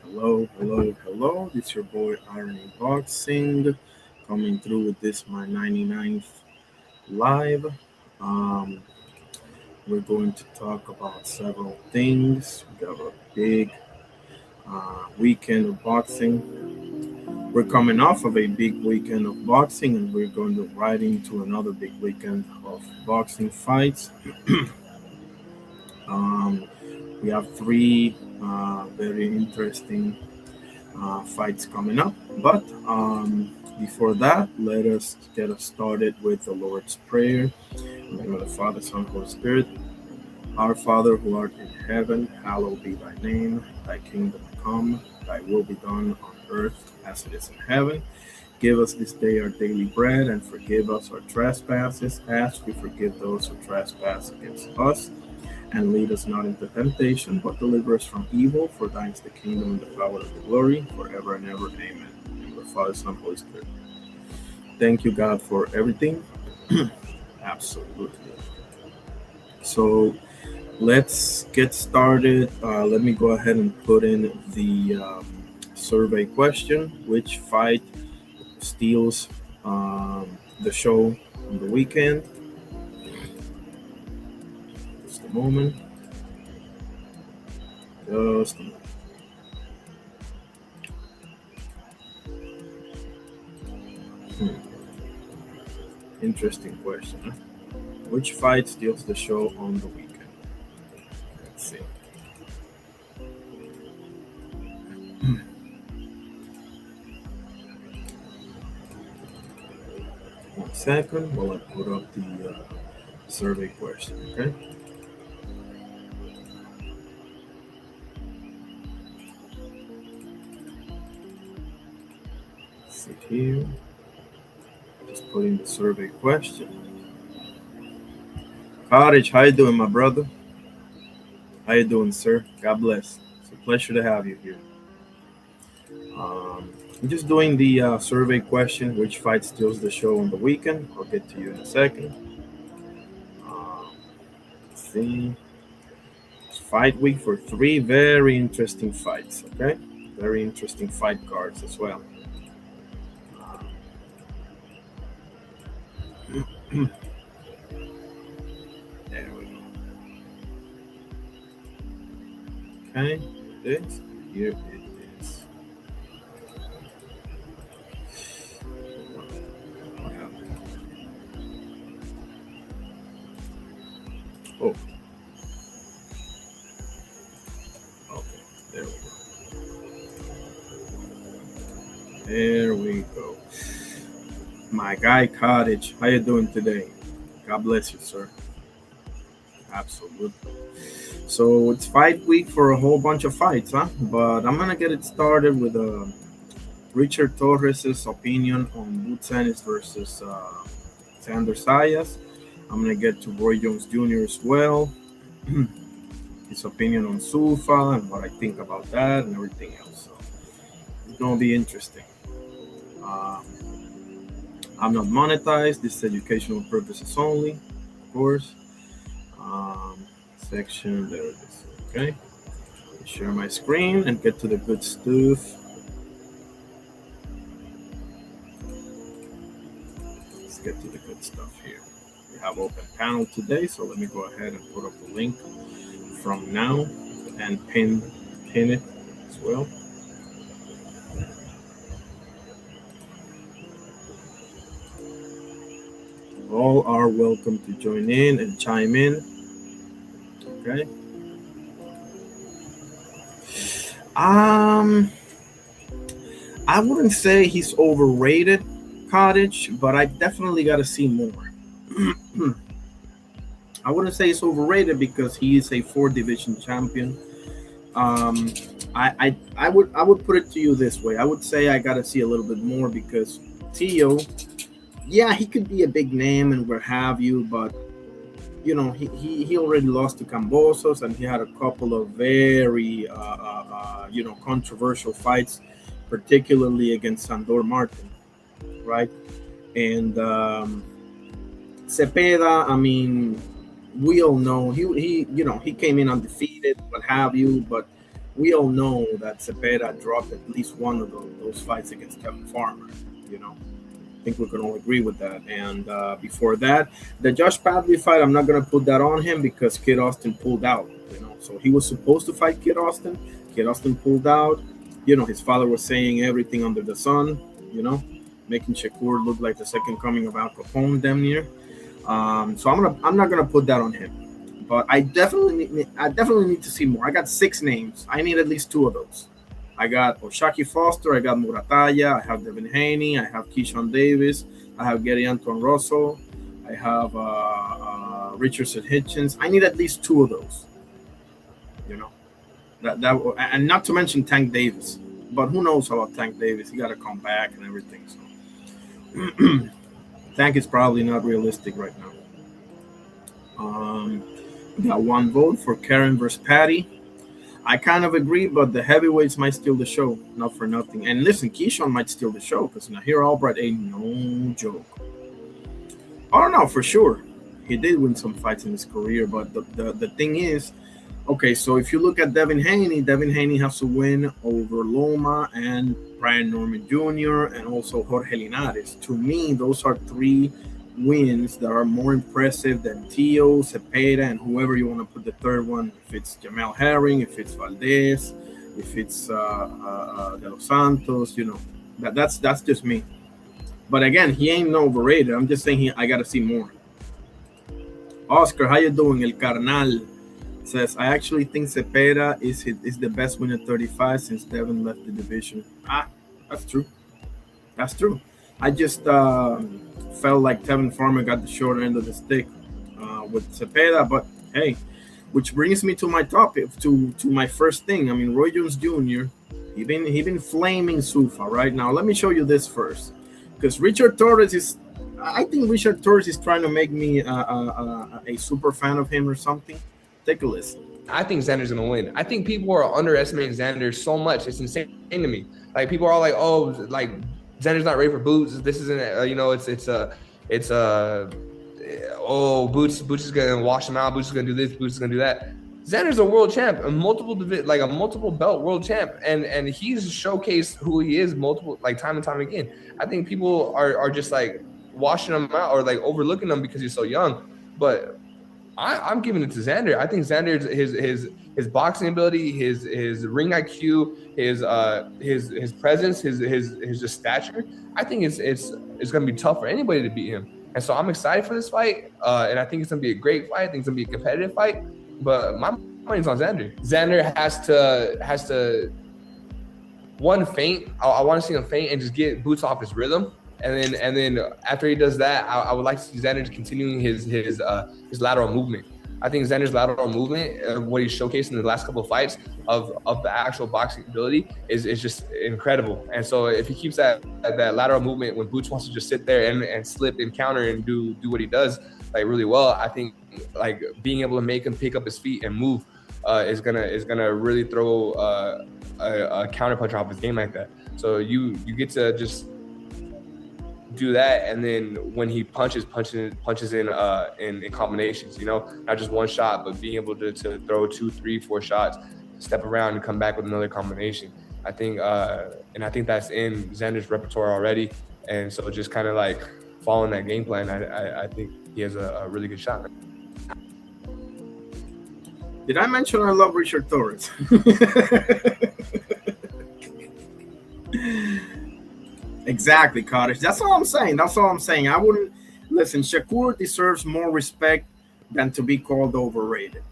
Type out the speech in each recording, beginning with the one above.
Hello. This is your boy Irony Boxing coming through with this my 99th live. Um, we're going to talk about several things. We got a big weekend of boxing. We're coming off of a big weekend of boxing, and we're going to right into another big weekend of boxing fights. Um, we have three very interesting fights coming up. But before that, let us get us started with the Lord's Prayer. In the name of the Father, Son, Holy Spirit. Our Father who art in heaven, hallowed be thy name. Thy kingdom come, thy will be done on earth as it is in heaven. Give us this day our daily bread, and forgive us our trespasses as we forgive those who trespass against us. And lead us not into temptation, but deliver us from evil. For thine is the kingdom and the power and the glory, forever and ever. Amen. In the name of the Father, Son, Holy Spirit. Thank you, God, for everything. Absolutely. So let's get started. Let me go ahead and put in the survey question. Which fight steals the show on the weekend? Just a moment. Just a moment. Interesting question. Huh? Which fight steals the show on the weekend? Let's see. One second while I put up the survey question, okay? Let's see here. Just put in the survey question. Cottage, how you doing, my brother? How you doing, sir? God bless. It's a pleasure to have you here. I'm just doing the survey question. Which fight steals the show on the weekend? I'll get to you in a second. Let's see. It's fight week for three very interesting fights. Okay, very interesting fight cards as well. There we go. Okay, this here it is. Oh, okay, there we go. There we go. My guy Cottage, how you doing today? God bless you, sir. Absolutely. So it's fight week for a whole bunch of fights, huh? But I'm gonna get it started with Richard Torres's opinion on Butsanis versus Sander Sayas. I'm gonna get to Roy Jones Jr. as well. His opinion on Sufa and what I think about that and everything else. So it's gonna be interesting. Um, I'm not monetized. This is educational purposes only, of course. Section, there it is. Okay. Share my screen and get to the good stuff. Let's get to the good stuff here. We have open panel today, so let me go ahead and put up the link from now and pin it as well. All are welcome to join in and chime in. Okay. I wouldn't say he's overrated, Cottage, but I definitely got to see more. I wouldn't say he's overrated because he is a 4 division champion. I would put it to you this way. I would say I got to see a little bit more because Tio, yeah, he could be a big name and what have you, but you know, he already lost to Cambosos, and he had a couple of very controversial fights, particularly against Sandor Martin, right? And Cepeda, I mean, we all know he came in undefeated, what have you, but we all know that Cepeda dropped at least one of those fights against Kevin Farmer. You know, I think we can all agree with that. And before that, the Josh Padley fight, I'm not gonna put that on him because Kid Austin pulled out. You know, so he was supposed to fight Kid Austin. Kid Austin pulled out. You know, his father was saying everything under the sun. You know, making Shakur look like the second coming of Al Capone, damn near. So I'm not gonna put that on him. But I definitely need to see more. I got 6 names. I need at least 2 of those. I got Oshaki Foster, I got Murataya, I have Devin Haney, I have Keyshawn Davis, I have Gary Anton Rosso, I have Richardson Hitchens. I need at least 2 of those. You know, and not to mention Tank Davis. But who knows about Tank Davis? He got to come back and everything. So Tank is probably not realistic right now. Got 1 vote for Karen versus Paddy. I kind of agree, but the heavyweights might steal the show, not for nothing. And listen, Keyshawn might steal the show because Nahir Albright ain't no joke. Oh no, for sure, he did win some fights in his career. But the thing is, okay, so if you look at Devin Haney has to win over Loma and Brian Norman Jr. and also Jorge Linares. To me, those are 3 wins that are more impressive than Tio, Cepeda, and whoever you want to put the third one. If it's Jamel Herring, if it's Valdez, if it's De Los Santos, you know, that's just me. But again, he ain't no overrated. I'm just saying I got to see more. Oscar, how you doing? El Carnal says, I actually think Cepeda is the best win at 35 since Devin left the division. That's true. That's true. I just felt like Tevin Farmer got the short end of the stick with Cepeda, but hey, which brings me to my topic, to my first thing. I mean, Roy Jones Jr. He been flaming Sufa right now. Let me show you this first, because Richard Torres is. I think Richard Torres is trying to make me a super fan of him or something. Take a listen. I think Xander's gonna win. I think people are underestimating Xander so much. It's insane to me. Like people are all like, oh, like Xander's not ready for Boots. This isn't, Boots is gonna wash him out. Boots is gonna do this. Boots is gonna do that. Xander's a world champ, a multiple belt world champ, and he's showcased who he is time and time again. I think people are just like washing him out or like overlooking him because he's so young, but I'm giving it to Xander. I think Xander's his boxing ability, his ring IQ, his presence, his just stature. I think it's going to be tough for anybody to beat him. And so I'm excited for this fight, and I think it's going to be a great fight. I think it's going to be a competitive fight. But my money's on Xander. Xander has to one feint. I want to see him feint and just get Boots off his rhythm. And then after he does that, I would like to see Xander continuing his lateral movement. I think Xander's lateral movement, what he's showcased in the last couple of fights of the actual boxing ability is just incredible. And so if he keeps that lateral movement when Boots wants to just sit there and slip and counter and do what he does like really well, I think like being able to make him pick up his feet and move is gonna really throw a counter punch off his game like that. So you get to just do that, and then when he punches in combinations, you know, not just one shot, but being able to throw 2, 3, 4 shots, step around and come back with another combination. I think that's in Xander's repertoire already, and so just kind of like following that game plan, I think he has a really good shot. Did I mention I love Richard Torres? Exactly, Cottage. That's all I'm saying. I wouldn't listen. Shakur deserves more respect than to be called overrated.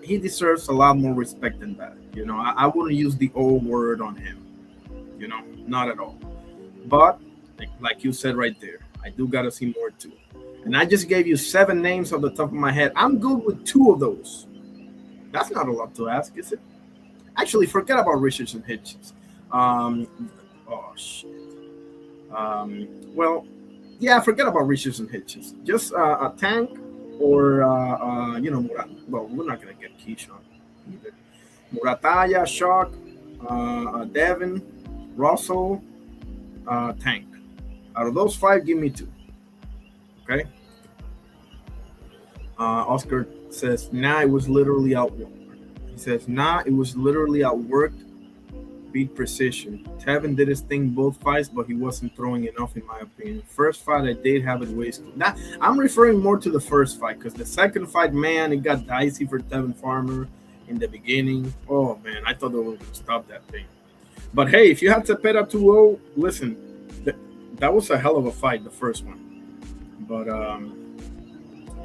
He deserves a lot more respect than that. You know, I wouldn't use the old word on him. You know, not at all. But like you said right there, I do gotta see more too. And I just gave you 7 names off the top of my head. I'm good with 2 of those. That's not a lot to ask, is it? Actually, forget about Richardson Hitchens. Oh shit. Well, yeah, forget about Richardson Hitchens. Just a Tank or Murat. Well, we're not gonna get Keyshawn either. Murataya, Shock, Devin, Russell, Tank. Out of those 5, give me 2. Okay. Oscar says, "Nah, it was literally out." He He says, nah, it was literally outworked, beat precision. Tevin did his thing both fights, but he wasn't throwing enough, in my opinion. First fight, I did have it wasted. Now, I'm referring more to the first fight, because the second fight, man, it got dicey for Tevin Farmer in the beginning. Oh, man, I thought they were going to stop that thing. But hey, if you had Cepeda 2-0, listen, that was a hell of a fight, the first one. But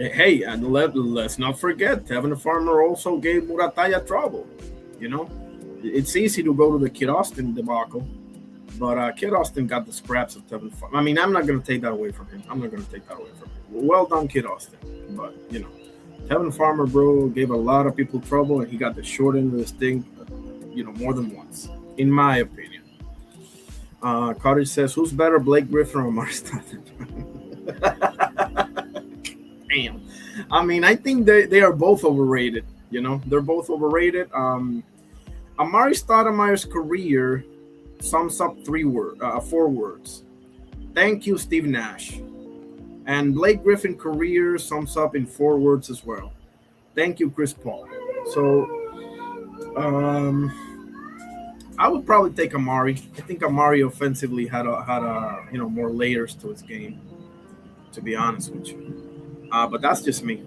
hey, and let's not forget, Tevin Farmer also gave Murataya trouble. You know, it's easy to go to the Kid Austin debacle, but Kid Austin got the scraps of Tevin Farmer. I mean, I'm not going to take that away from him. Well done, Kid Austin. But, you know, Tevin Farmer, bro, gave a lot of people trouble, and he got the short end of the stick, more than once, in my opinion. Cottage says, who's better, Blake Griffin or Amari Stoudemire? Damn. I mean, I think they are both overrated. They're both overrated. Amari Stoudemire's career sums up 4 words. Thank you, Steve Nash. And Blake Griffin's career sums up in 4 words as well. Thank you, Chris Paul. So, I would probably take Amari. I think Amari offensively had more layers to his game, to be honest with you. But that's just me.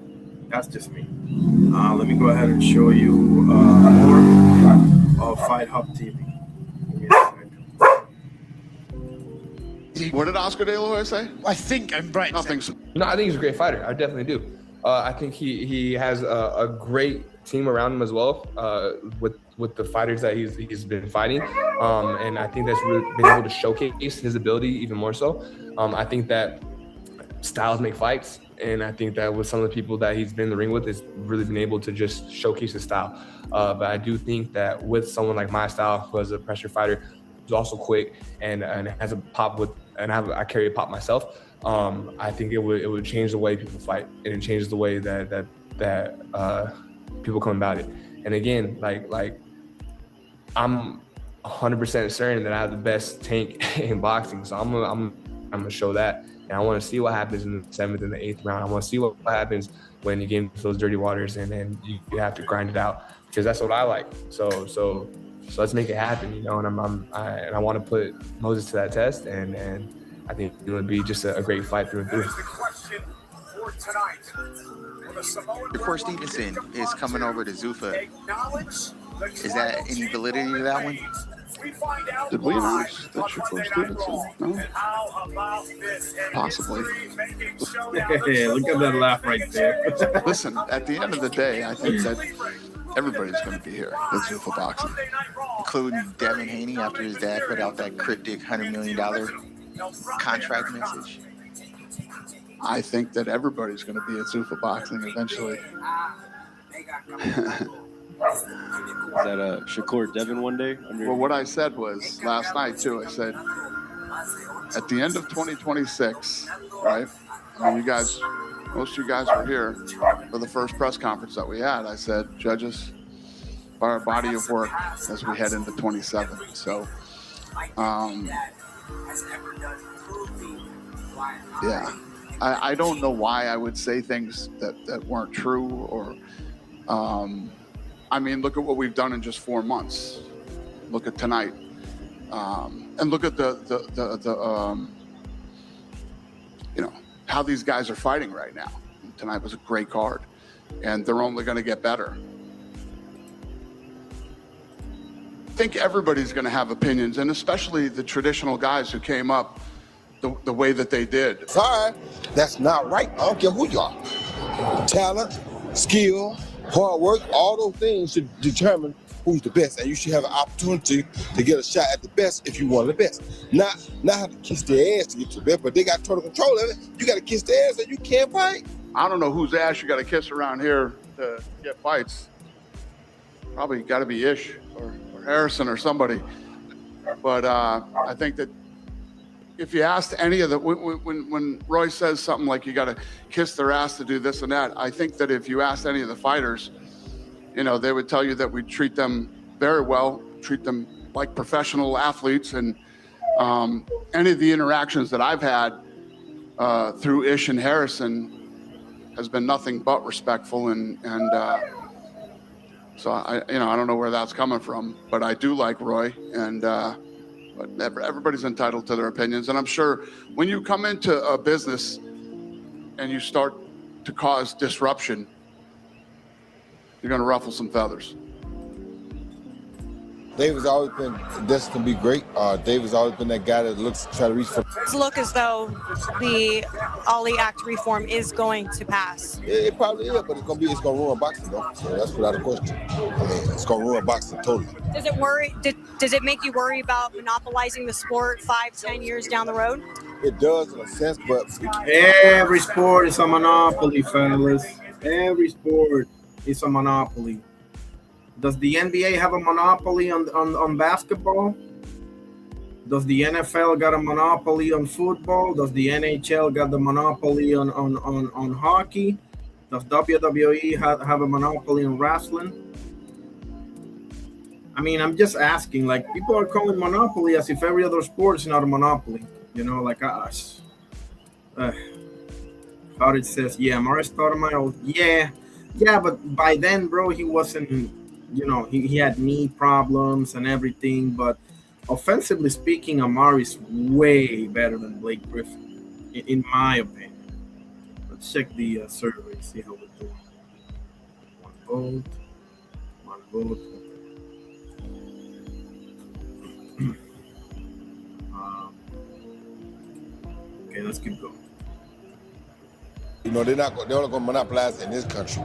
Let me go ahead and show you more of Fight Hub TV. What did Oscar De La Hoya say? I think I'm right. Nothing. No, I think he's a great fighter. I definitely do. I think he has a great team around him as well, with the fighters that he's been fighting, and I think that's really been able to showcase his ability even more so. I think that styles make fights, and I think that with some of the people that he's been in the ring with, has really been able to just showcase his style. But I do think that with someone like my style, who is a pressure fighter, who's also quick and has a pop I carry a pop myself. I think it would change the way people fight, and it changes the way that people come about it. And again, like I'm 100% certain that I have the best tank in boxing, so I'm gonna show that. And I want to see what happens in the 7th and the 8th round. I want to see what happens when you get into those dirty waters, and then you have to grind it out, because that's what I like. So let's make it happen, And I want to put Moses to that test, and I think it would be just a great fight through and through. Before Stevenson is coming over to Zuffa, is that any validity to that one? Did we announce that Shakur Stevenson? No? Possibly. Hey, look at that laugh right there. Listen, at the end of the day, I think that everybody's going to be here at Zuffa Boxing. Including Devin Haney after his dad put out that cryptic $100 million contract message. I think that everybody's going to be at Zuffa Boxing eventually. Is that Shakur Devin one day? Well, what I said was last night too. I said at the end of 2026, right? I mean, most of you guys were here for the first press conference that we had. I said, judges by our body of work as we head into 27. So, yeah, I don't know why I would say things that weren't true or. I mean, look at what we've done in just 4 months. Look at tonight, and look at the how these guys are fighting right now. Tonight was a great card, and they're only going to get better. I think everybody's going to have opinions, and especially the traditional guys who came up the way that they did. Sorry, that's not right. I don't care who you are. Talent, skill, hard work, all those things should determine who's the best, and you should have an opportunity to get a shot at the best if you want the best. Not have to kiss their ass to get to the best, but they got total control of it. You got to kiss their ass and you can't fight. I don't know whose ass you got to kiss around here to get fights. Probably got to be Ish or Harrison or somebody. But I think that if you asked any of the, when Roy says something like you got to kiss their ass to do this and that, I think that if you asked any of the fighters, they would tell you that we treat them very well, treat them like professional athletes. And any of the interactions that I've had through Ish and Harrison has been nothing but respectful. And So I don't know where that's coming from, but I do like Roy, and but everybody's entitled to their opinions. And I'm sure when you come into a business and you start to cause disruption, you're going to ruffle some feathers. Dave has always been destined to be great. Dave has always been that guy that try to reach for. It look as though the Ali Act reform is going to pass. It probably is, but it's gonna ruin boxing though. So that's without a question. I mean, it's gonna ruin boxing totally. Does it make you worry about monopolizing the sport 5-10 years down the road? It does in a sense, but Every sport is a monopoly, fellas. Every sport is a monopoly. Does the NBA have a monopoly on basketball? Does the NFL got a monopoly on football? Does the NHL got the monopoly on hockey? Does WWE have a monopoly on wrestling? I mean, I'm just asking. Like, people are calling monopoly as if every other sport is not a monopoly. You know, like how it says, yeah, Maris Stoudemire, yeah, but by then, bro, he wasn't. You know, he had knee problems and everything, but offensively speaking, Amari's way better than Blake Griffin, in my opinion. Let's check the survey, see how we're doing. One vote. Okay, let's keep going. you know, they're only going to monopolize in this country.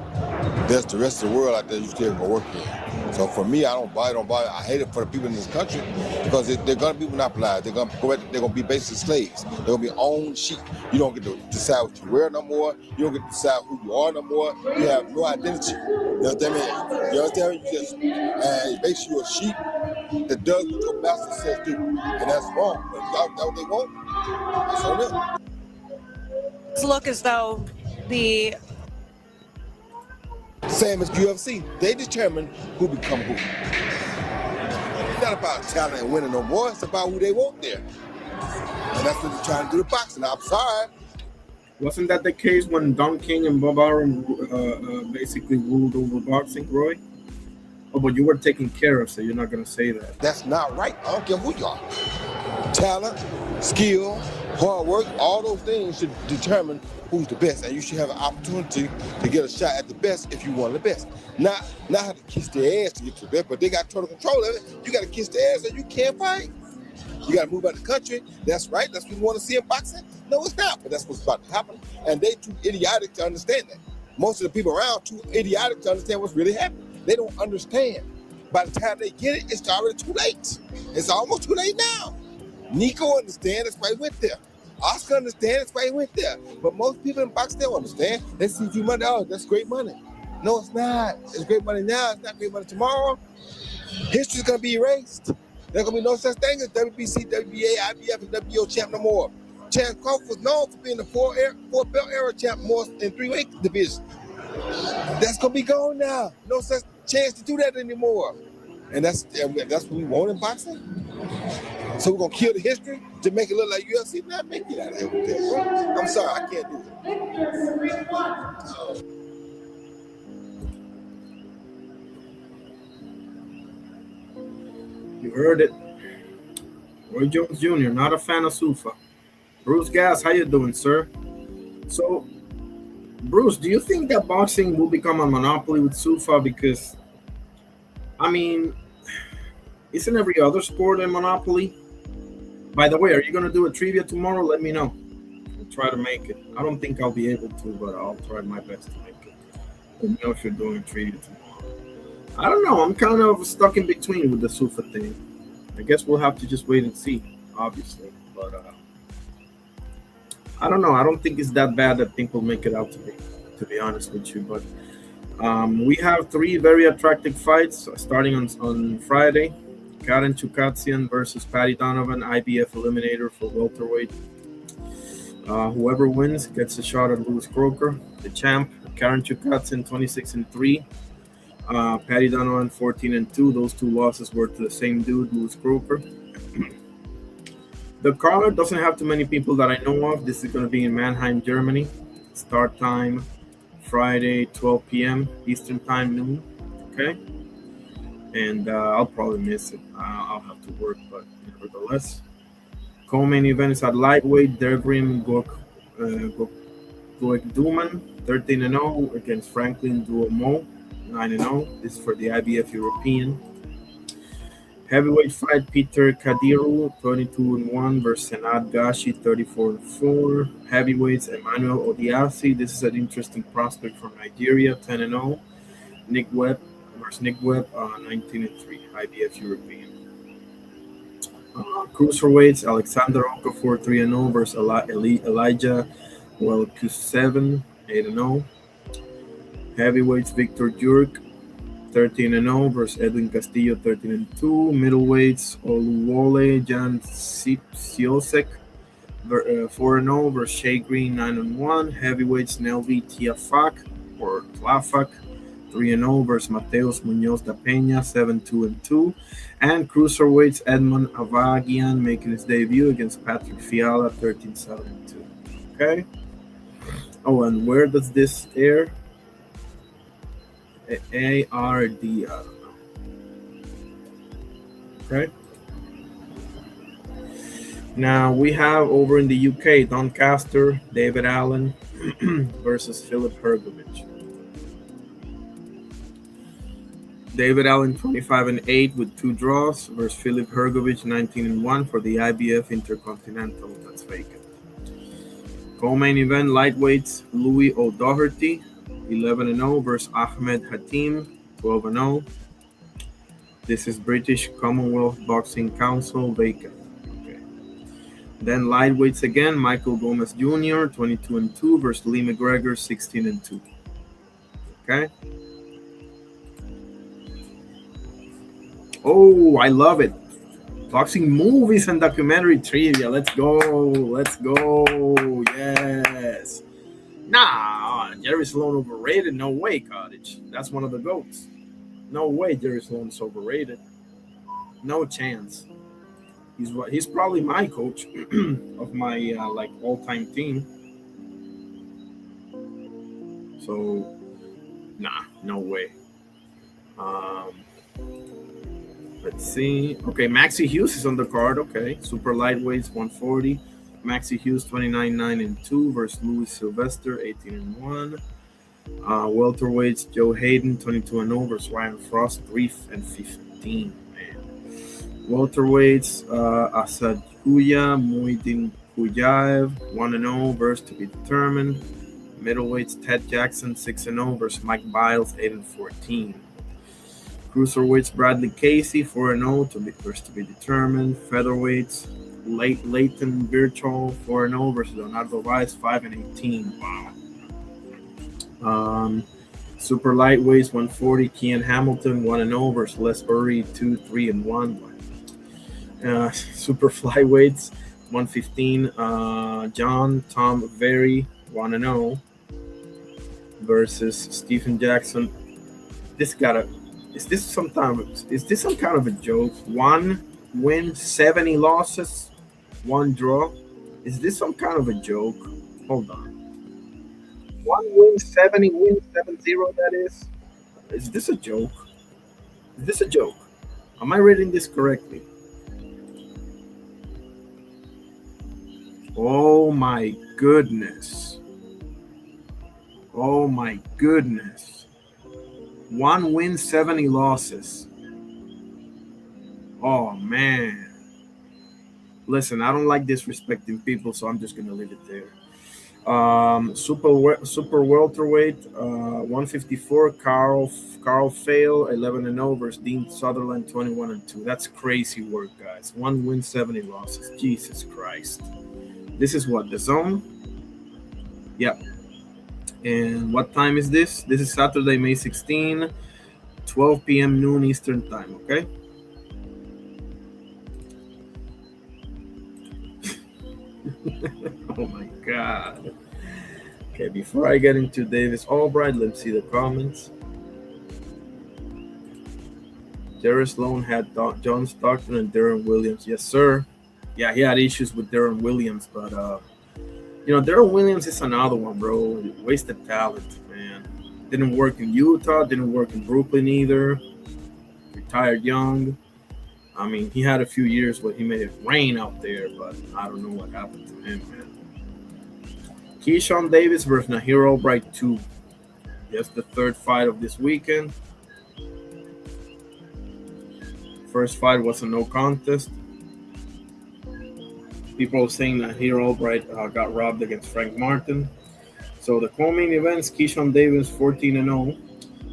There's the rest of the world out there you still going to work in. So for me, I don't buy it. I hate it for the people in this country because they're going to be monopolized. They're going to be basically slaves. They're going to be owned sheep. You don't get to decide what you wear no more. You don't get to decide who you are no more. You have no identity. You understand me? You understand me? You just basically you're a sheep that does what your master says do. And that's wrong. But that's what they want. That's on them. Does look as though the same as UFC, they determine who become who. It's not about talent and winning no more. It's about who they want there, and that's what they're trying to do to boxing. I'm sorry. Wasn't that the case when Don King and Bob Arum basically ruled over boxing, Roy? Oh, but you were taken care of, so you're not going to say that. That's not right. I don't care who you are. Talent, skill, hard work, all those things should determine who's the best, and you should have an opportunity to get a shot at the best if you want the best. Not have to kiss their ass to get to the best, but they got total control of it. You got to kiss their ass and you can't fight. You got to move out of the country. That's right. That's what we want to see in boxing. No, it's not, but that's what's about to happen, and they too idiotic to understand that. Most of the people around too idiotic to understand what's really happening. They don't understand. By the time they get it, it's already too late. It's almost too late now. Nico understands, that's why he went there. Oscar understands, that's why he went there. But most people in boxing don't understand. They see you money, oh, that's great money. No, it's not. It's great money now, it's not great money tomorrow. History's gonna be erased. There's gonna be no such thing as WBC, WBA, IBF, and WBO champ no more. Chance Crawford was known for being the four belt era champ more in 3-weight division. That's gonna be gone now. No such chance to do that anymore. And that's what we want in boxing. So we're gonna kill the history to make it look like UFC. Not make it out of here with that, bro. I'm sorry, I can't do it. You heard it. Roy Jones Jr., not a fan of Sufa. Bruce Gass, how you doing, sir? So, Bruce, do you think that boxing will become a monopoly with Sufa? Because, I mean, isn't every other sport a monopoly? By the way, are you going to do a trivia tomorrow? Let me know. I'll try to make it. I don't think I'll be able to, but I'll try my best to make it. Let me know if you're doing a trivia tomorrow. I don't know. I'm kind of stuck in between with the Sufa thing. I guess we'll have to just wait and see, obviously. But I don't know. I don't think it's that bad that people make it out to be honest with you. But we have 3 very attractive fights starting on Friday. Karen Chukatsian versus Paddy Donovan, IBF eliminator for welterweight. Whoever wins gets a shot at Louis Croker, the champ. Karen Chukatsian 26-3. Paddy Donovan 14-2. Those 2 losses were to the same dude, Louis Croker. The card doesn't have too many people that I know of. This is going to be in Mannheim, Germany. Start time Friday, 12 p.m. Eastern time, noon. Okay. and I'll probably miss it. I'll have to work, but nevertheless. Co-main events at lightweight, Devrim Goekduman, 13-0 against Franklin Duomo, 9-0. This is for the IBF European. Heavyweight fight, Peter Kadiru, 22-1 versus Senad Gashi, 34-4. Heavyweights, Emmanuel Odiasi. This is an interesting prospect from Nigeria, 10-0. Nick Webb versus Nick Webb, 19-3, IBF European. Cruiserweights, Alexander Okafor, 3-0 versus Elijah Welkuseven, 8-0. Heavyweights, Victor Jurek, 13-0 versus Edwin Castillo, 13-2. Middleweights, Oluwole Jan Siosek, 4-0 versus Shea Green, 9-1. Heavyweights, Nelvi Tiafak or Tlafak, 3-0 versus Mateus Munoz da Peña, 7-2. And cruiserweights, Edmond Avagian making his debut against Patrick Fiala, 13-7-2. Okay. Oh, and where does this air? ARD. I don't know. Okay. Now we have over in the UK, Doncaster, David Allen versus Philip Hrgovic. David Allen 25-8 with 2 draws versus Philip Hrgovic 19-1 for the IBF Intercontinental. That's vacant. Co-main event lightweights, Louis O'Doherty 11-0 versus Ahmed Hatim 12-0. This is British Commonwealth Boxing Council, vacant. Okay. Then lightweights again, Michael Gomez Jr. 22-2 versus Lee McGregor 16-2. Okay. Oh, I love it. Boxing movies and documentary trivia. Let's go. Let's go. Yes. Nah, Jerry Sloan overrated. No way, Cottage. That's one of the GOATs. No way Jerry Sloan's overrated. No chance. He's probably my coach of my like all-time team. So, nah, no way. Let's see. Okay, Maxie Hughes is on the card. Okay, super lightweights 140. Maxie Hughes 29-9-2 versus Louis Sylvester 18-1. Welterweights Joe Hayden 22-0 versus Ryan Frost 3-15. Man. Welterweights Asad Huya Muhyiddin Kujaev 1-0 versus to be determined. Middleweights Ted Jackson 6-0 versus Mike Biles 8-14. Cruiserweights Bradley Casey 4-0 to be determined. Featherweights Leighton Virtual 4-0 versus Leonardo Vaz 5-18. Wow. Super lightweights 140 Kian Hamilton 1-0 versus Les Burry 2-3-1. Super flyweights 115 John Tom Very 1-0 versus Stephen Jackson. Is this some kind of a joke? 1 win, 70 losses, 1 draw. Is this some kind of a joke? Hold on. 1 win, 70 wins, 7-0. That is. Is this a joke? Is this a joke? Am I reading this correctly? Oh my goodness. Oh my goodness. 1 win, 70 losses. Oh, man. Listen, I don't like disrespecting people, so I'm just going to leave it there. Super welterweight, 154, Carl Fail, 11-0 versus Dean Sutherland, 21-2. That's crazy work, guys. 1 win, 70 losses. Jesus Christ. This is what, the zone? Yep. And what time is this? This is Saturday, May 16, 12 p.m. noon Eastern time, okay? Oh my God. Okay, before I get into Davis Albright, let's see the comments. Jerry Sloan had John Stockton and Darren Williams. Yes, sir. Yeah, he had issues with Darren Williams, but Darren Williams is another one, bro. Wasted talent, man. Didn't work in Utah, didn't work in Brooklyn either. retired young. I mean, he had a few years where he made it rain out there, but I don't know what happened to him, man. Keyshawn Davis versus Nahir Albright 2. That's the third fight of this weekend. First fight was a no contest. People are saying that Nahir Albright got robbed against Frank Martin. So the co-main events: Keyshawn Davis 14-0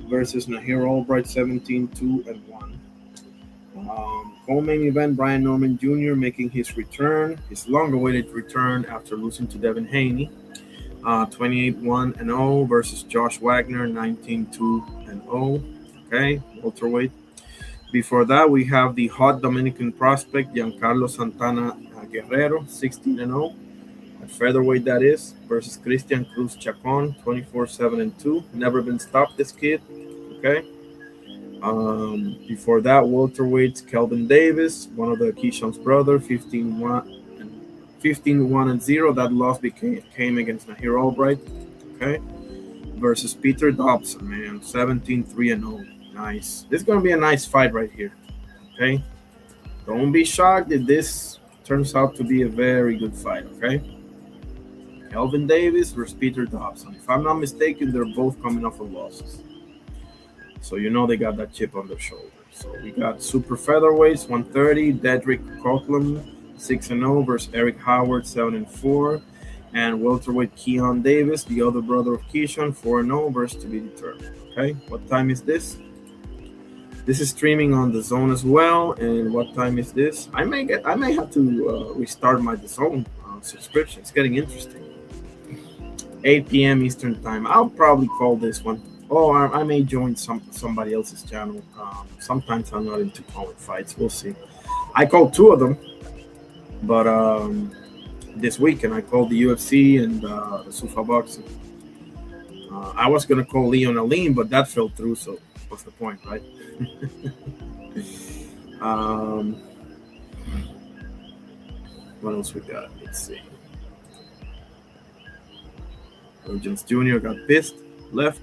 versus Nahir Albright 17-2-1. Co-main event: Brian Norman Jr. making his return, his long-awaited return after losing to Devin Haney. 28-1-0 versus Josh Wagner 19-2-0. Okay, welterweight. Before that, we have the hot Dominican prospect Giancarlo Santana Guerrero 16-0 at featherweight, that is, versus Christian Cruz Chacon 24-7-2. Never been stopped, this kid. Okay. Before that, welterweights Kelvin Davis, one of the Keyshawn's brother, 15-1-0. That loss came against Nahir Albright. Okay. Versus Peter Dobson, man, 17-3-0. Nice. This is going to be a nice fight right here. Okay. Don't be shocked if this turns out to be a very good fight. Okay. Kelvin Davis versus Peter Dobson. If I'm not mistaken, they're both coming off of losses. So you know they got that chip on their shoulder. So we got super featherweights 130, Dedrick Coughlin 6-0 versus Eric Howard 7-4. And welterweight Keon Davis, the other brother of Keyshawn, 4-0 versus to be determined. Okay, what time is this? This is streaming on the Zone as well. And what time is this? I may have to restart my Zone subscription. It's getting interesting. 8 p.m. Eastern time. I'll probably call this one. Oh, I may join somebody else's channel. Sometimes I'm not into calling fights. We'll see. I called 2 of them, but this weekend I called the UFC and the Sufa boxing. I was gonna call Leon Aline, but that fell through. So what's the point, right? What else we got? Let's see. Jones Jr. got pissed, left.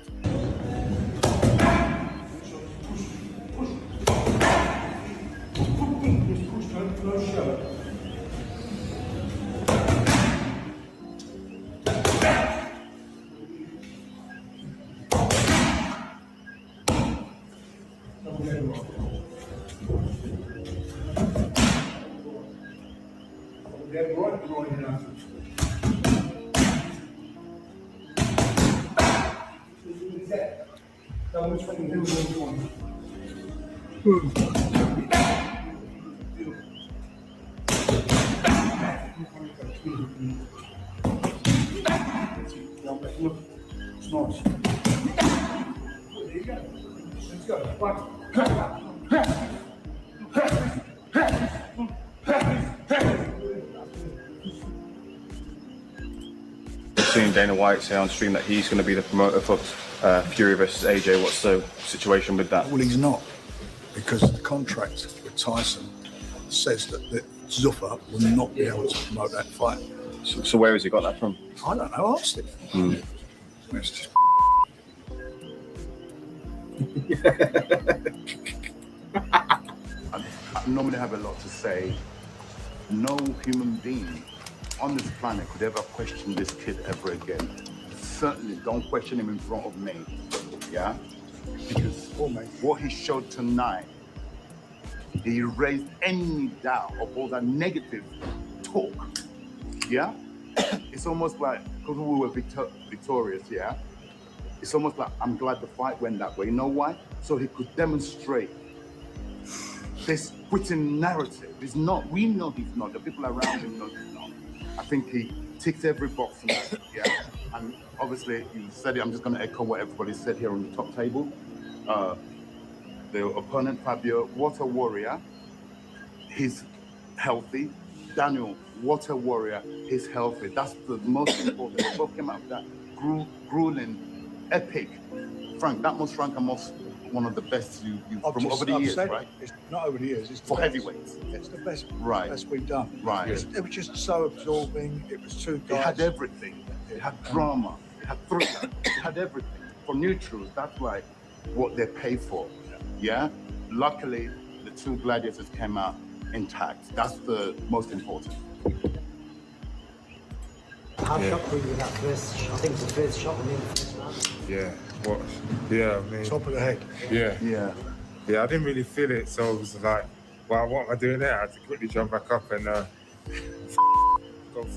Seeing Dana White say on stream that he's going to be the promoter for Fury versus AJ. What's the situation with that? Well, he's not, because the contract with Tyson says that Zuffa will not be able to promote that fight. So where has he got that from? I don't know. Asked him. It's just I normally have a lot to say. No human being on this planet could ever question this kid ever again. Certainly don't question him in front of me. Yeah? Because what he showed tonight, he raised any doubt of all that negative talk. Yeah? It's almost like, because we were victorious, yeah? It's almost like, I'm glad the fight went that way. You know why? So he could demonstrate this quitting narrative. It's not, we know he's not, the people around him know he's not. I think he ticks every box in that, yeah? And obviously, you said it, I'm just gonna echo what everybody said here on the top table. The opponent, Fabio, what a warrior. He's healthy. Daniel, what a warrior. He's healthy. That's the most important. They both came out with that grueling, epic. Frank, that most Frank and most one of the best you've from over the years, right? It's not over the years. It's for heavyweights. It's the best, right? Best we've done. Right. It was just so absorbing. It was two guys. It had everything. It had drama. It had thriller. It had everything. For neutrals, that's like what they pay for. Yeah. Luckily, the two gladiators came out intact. That's the most important. How shocked were you with that first? I think it was the first shot within the first round. Yeah, what? Yeah, I mean, Top of the head. yeah, Yeah. yeah. I didn't really feel it, so it was like, well, what am I doing there? I had to quickly jump back up and go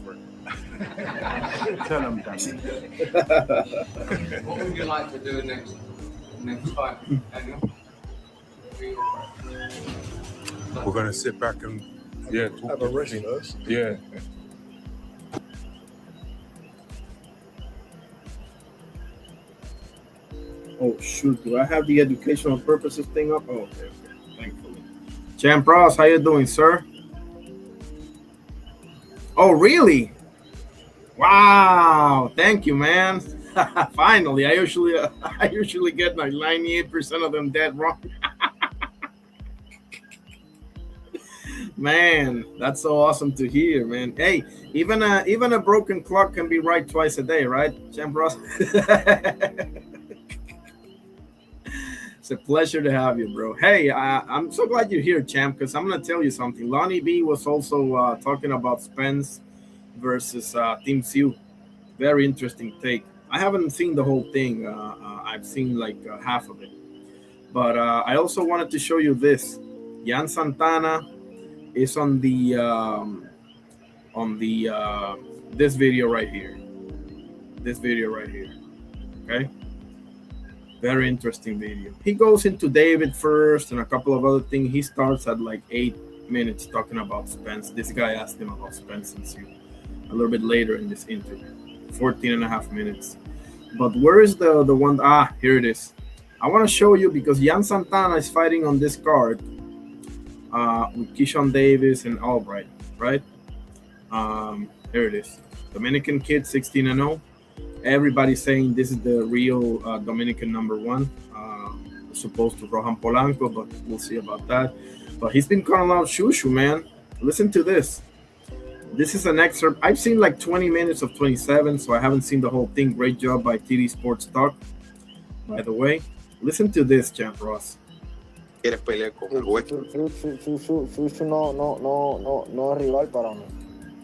for it. Tell them, Danny. What would you like to do next fight, Daniel? We're gonna sit back and talk Have a rest first. Yeah. Oh shoot, do I have the educational purposes thing up? Oh, okay, thankfully. Champ Ross, how you doing, sir? Oh, really? Wow, thank you, man. Finally, I usually get like 98% of them dead wrong. Man, that's so awesome to hear, man. Hey, even a broken clock can be right twice a day, right, Champ Ross? It's a pleasure to have you, bro. Hey, I'm so glad you're here, Champ, because I'm going to tell you something. Lonnie B was also talking about Spence versus Team Sioux. Very interesting take. I haven't seen the whole thing. I've seen like half of it. But I also wanted to show you this. Yan Santana is on the this video right here. This video right here. Okay. Very interesting video. He goes into David first and a couple of other things. He starts at like 8 minutes talking about Spence. This guy asked him about Spence and Sioux a little bit later in this interview. 14 and a half minutes. But where is the one? Here it is. I want to show you because Yan Santana is fighting on this card with Keyshawn Davis and Albright, right? Here it is. Dominican kid, 16-0. Everybody's saying this is the real Dominican #1, supposed to Rohan Polanco, but we'll see about that. But he's been calling out Shushu, man. Listen to this. This is an excerpt. I've seen like 20 minutes of 27, so I haven't seen the whole thing. Great job by TD Sports Talk, by the way. Listen to this, Champ Ross. ¿Quieres pelear con el hueco? Shushu no es rival para mí.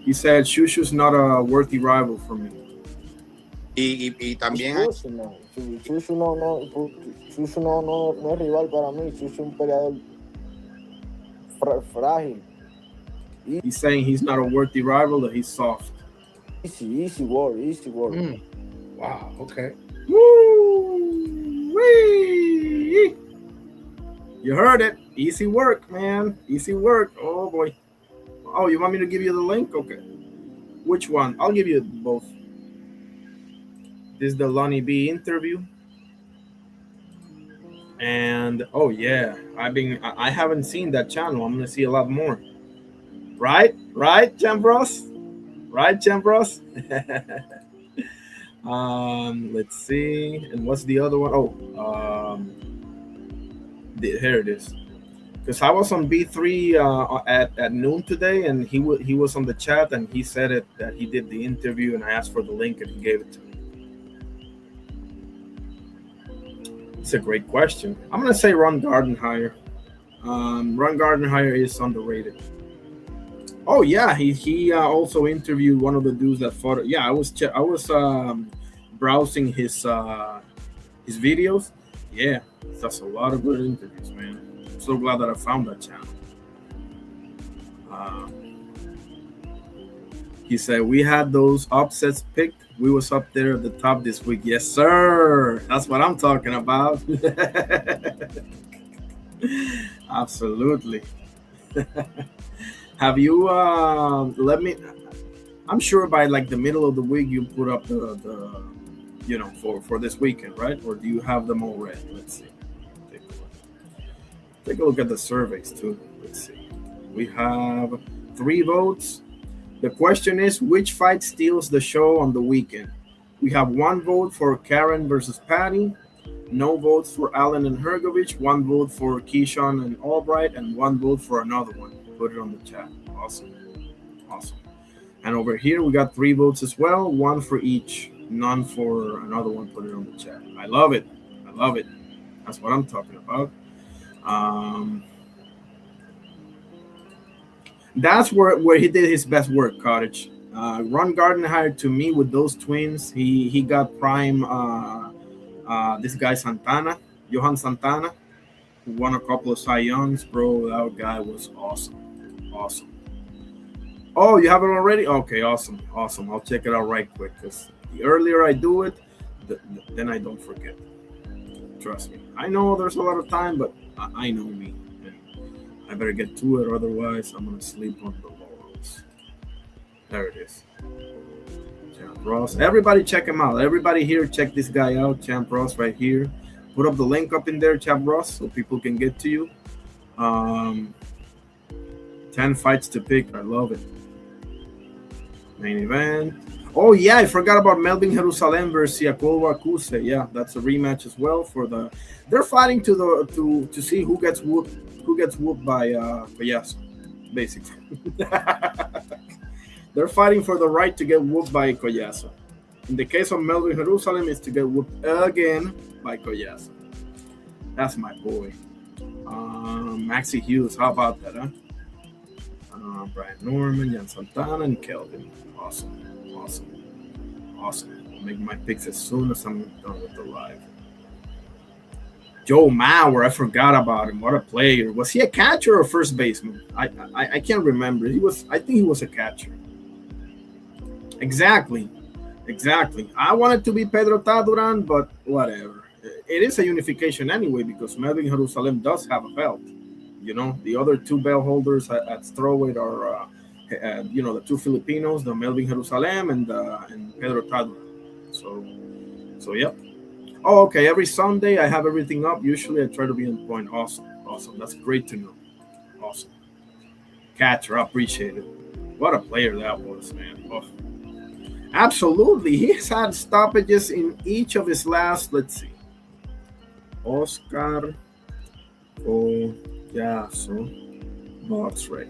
He said Shushu's not a worthy rival for me. Y también Shushu no es rival para mí. Shushu es un peleador frágil. He's saying he's not a worthy rival, that he's soft. Easy word. Wow. Okay. Woo-wee. You heard it. Easy work, man. Easy work. Oh boy. Oh, you want me to give you the link? Okay. Which one? I'll give you both. This is the Lonnie B interview. And oh yeah, I haven't seen that channel. I'm gonna see a lot more. Right, Champ Ross? Right, Champ Ross? Let's see. And what's the other one? Oh, here it is. Because I was on B3 at noon today, and he was on the chat, and he said it that he did the interview, and I asked for the link, and he gave it to me. It's a great question. I'm gonna say Ron Gardenhire. Ron Gardenhire is underrated. Oh yeah, he also interviewed one of the dudes that fought. Yeah, I was browsing his videos. Yeah, that's a lot of good interviews, man. I'm so glad that I found that channel. He said we had those upsets picked. We was up there at the top this week. Yes, sir. That's what I'm talking about. Absolutely. Have you I'm sure by like the middle of the week you put up the for this weekend, right? Or do you have them already? Let's see. Take a look at the surveys too. Let's see. We have 3 votes. The question is, which fight steals the show on the weekend? We have 1 vote for Karen versus Paddy, no votes for Allen and Hrgovic, 1 vote for Keyshawn and Albright, and 1 vote for another one. Put it on the chat. Awesome. And over here we got 3 votes as well, 1 for each, none for another one. Put it on the chat. I love it. That's what I'm talking about. Um, that's where he did his best work, Cottage. Ron Gardenhire, to me, with those twins, he got prime. This guy Santana, Johan Santana, who won a couple of Cy Youngs, bro. That guy was awesome, awesome. Oh, you have it already? Okay, awesome, awesome. I'll check it out right quick because the earlier I do it, then I don't forget. Trust me. I know there's a lot of time, but I know me. I better get to it, otherwise I'm gonna sleep on the laurels. There it is. Champ Ross. Everybody check him out. Everybody here, check this guy out. Champ Ross right here. Put up the link up in there, Champ Ross, so people can get to you. 10 fights to pick. I love it. Main event. Oh yeah, I forgot about Melvin Jerusalem versus Yakolwa Kuse. Yeah, that's a rematch as well for the. They're fighting to see who gets whooped by Payaso, basically. They're fighting for the right to get whooped by Collazo. In the case of Melvin Jerusalem, it's to get whooped again by Collazo. That's my boy. Maxie Hughes, how about that, huh? Brian Norman, Jan Santana, and Kelvin. Awesome. I'll make my picks as soon as I'm done with the live. Joe Mauer, I forgot about him. What a player. Was he a catcher or first baseman? I can't remember. I think he was a catcher. Exactly. I wanted to be Pedro Taduran, but whatever. It is a unification anyway because Melvin Jerusalem does have a belt. You know, the other two belt holders at strawweight are, the two Filipinos, the Melvin Jerusalem and Pedro Taduran. So yep. Oh, okay. Every Sunday I have everything up. Usually I try to be on point. Awesome. That's great to know. Awesome. Catcher, I appreciate it. What a player that was, man. Oh. Absolutely. He's had stoppages in each of his last, let's see. Oscar Collazo box rec.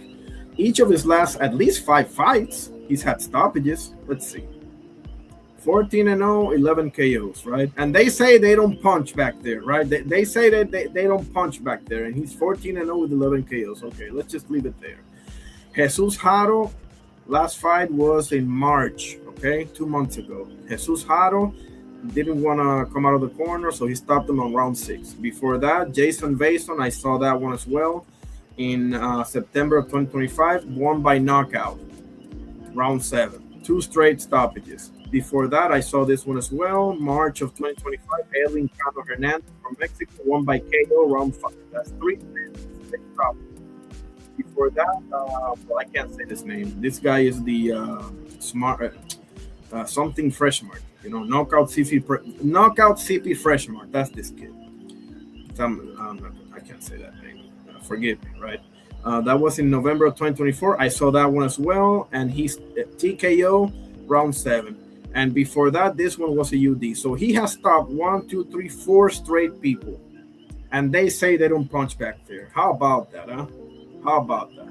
Each of his last at least 5 fights, he's had stoppages. Let's see. 14-0, 11 KOs, right? And they say they don't punch back there, right? They say that they don't punch back there, and he's 14-0 with 11 KOs. Okay, let's just leave it there. Jesus Haro, last fight was in March, okay, 2 months ago. Jesus Haro didn't want to come out of the corner, so he stopped him on round 6. Before that, Jason Vason, I saw that one as well in September of 2025, won by knockout, round 7. 2 straight stoppages. Before that, I saw this one as well, March of 2025, Elin Cano Hernandez from Mexico, won by KO, round 5. That's 3 straight stoppages. Before that, I can't say this name. This guy is the something Freshmart. You know, knockout CP Freshmart. That's this kid. I can't say that name. Forgive me, right? That was in November of 2024. I saw that one as well, and he's TKO round 7. And before that, this one was a UD. So he has stopped 1, 2, 3, 4 straight people, and they say they don't punch back there. How about that, huh? How about that?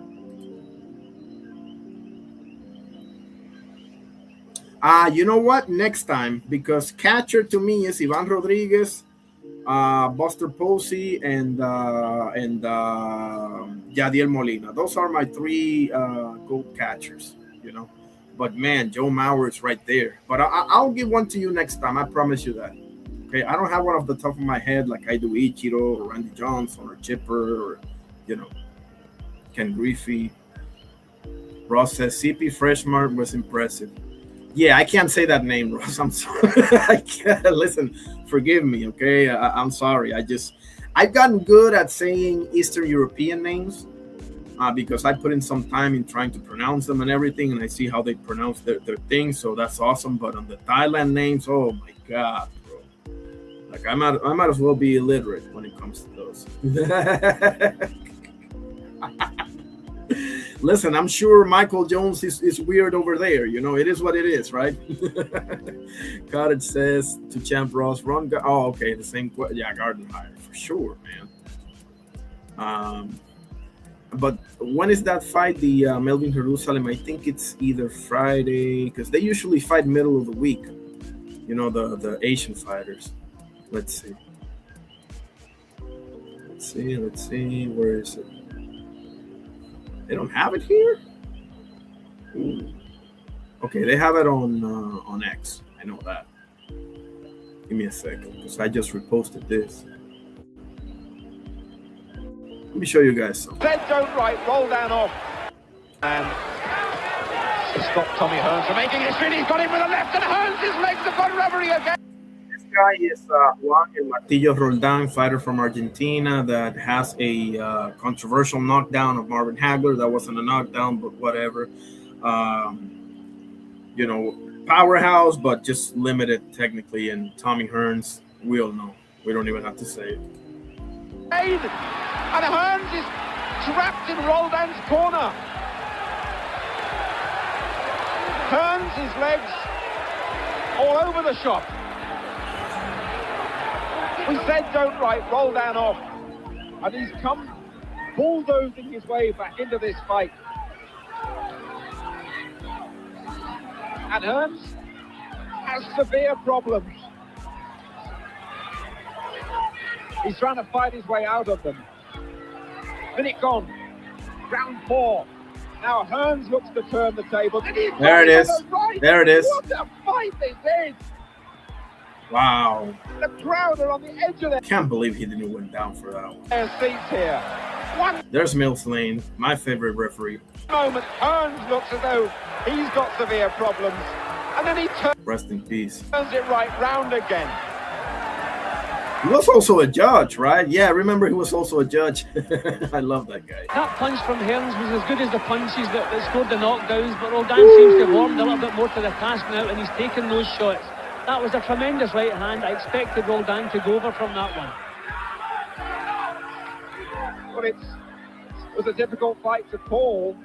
You know what? Next time, because catcher to me is Ivan Rodriguez, Buster Posey, and Yadiel Molina. Those are my 3 GOAT catchers, you know. But man, Joe Mauer is right there. But I'll give one to you next time. I promise you that. Okay, I don't have one off the top of my head like I do Ichiro or Randy Johnson or Chipper or, you know, Ken Griffey. Ross says CP Freshmart was impressive. Yeah, I can't say that name, Ross. I'm sorry. I can't. Listen, forgive me, okay? I'm sorry. I've gotten good at saying Eastern European names because I put in some time in trying to pronounce them and everything, and I see how they pronounce their things, so that's awesome. But on the Thailand names, oh my God, bro. Like I might as well be illiterate when it comes to those. Listen, I'm sure Michael Jones is weird over there. You know, it is what it is, right? Cottage says to Champ Ross, run. Oh, okay, the same. Yeah, Gardenhire for sure, man. But when is that fight? The Melvin Jerusalem? I think it's either Friday because they usually fight middle of the week. You know, the Asian fighters. Let's see. Let's see. Where is it? They don't have it here? Ooh. Okay, they have it on X. I know that. Give me a second, because I just reposted this. Let me show you guys something. Then don't right, roll down off. And stop Tommy Hearns from making history. He's got him with a left, and Hearns' legs have got rubbery again. This guy is Juan Martillo Roldán, fighter from Argentina that has a controversial knockdown of Marvin Hagler. That wasn't a knockdown, but whatever. You know, powerhouse, but just limited technically. And Tommy Hearns, we all know. We don't even have to say it. And Hearns is trapped in Roldan's corner. Hearns' legs all over the shop. We said don't right, Roldan off. And he's come bulldozing his way back into this fight. And Hearns has severe problems. He's trying to fight his way out of them. Minute gone. Round 4. Now Hearns looks to turn the table. There it is. There it is. What a fight this is! Wow. The crowd are on the edge of their Can't believe he didn't went down for that one. seats here. One There's Mills Lane, my favorite referee. moment, Hearns looks as though he's got severe problems. And then he Rest in peace. turns it right round again. He was also a judge, right? Yeah, I remember he was also a judge. I love that guy. That punch from Hearns was as good as the punches that scored the knockdowns, but Roldan seems to have warmed a little bit more to the task now, and he's taken those shots. That was a tremendous right hand. I expected Roldan to go over from that one. Well, it was a difficult fight to call.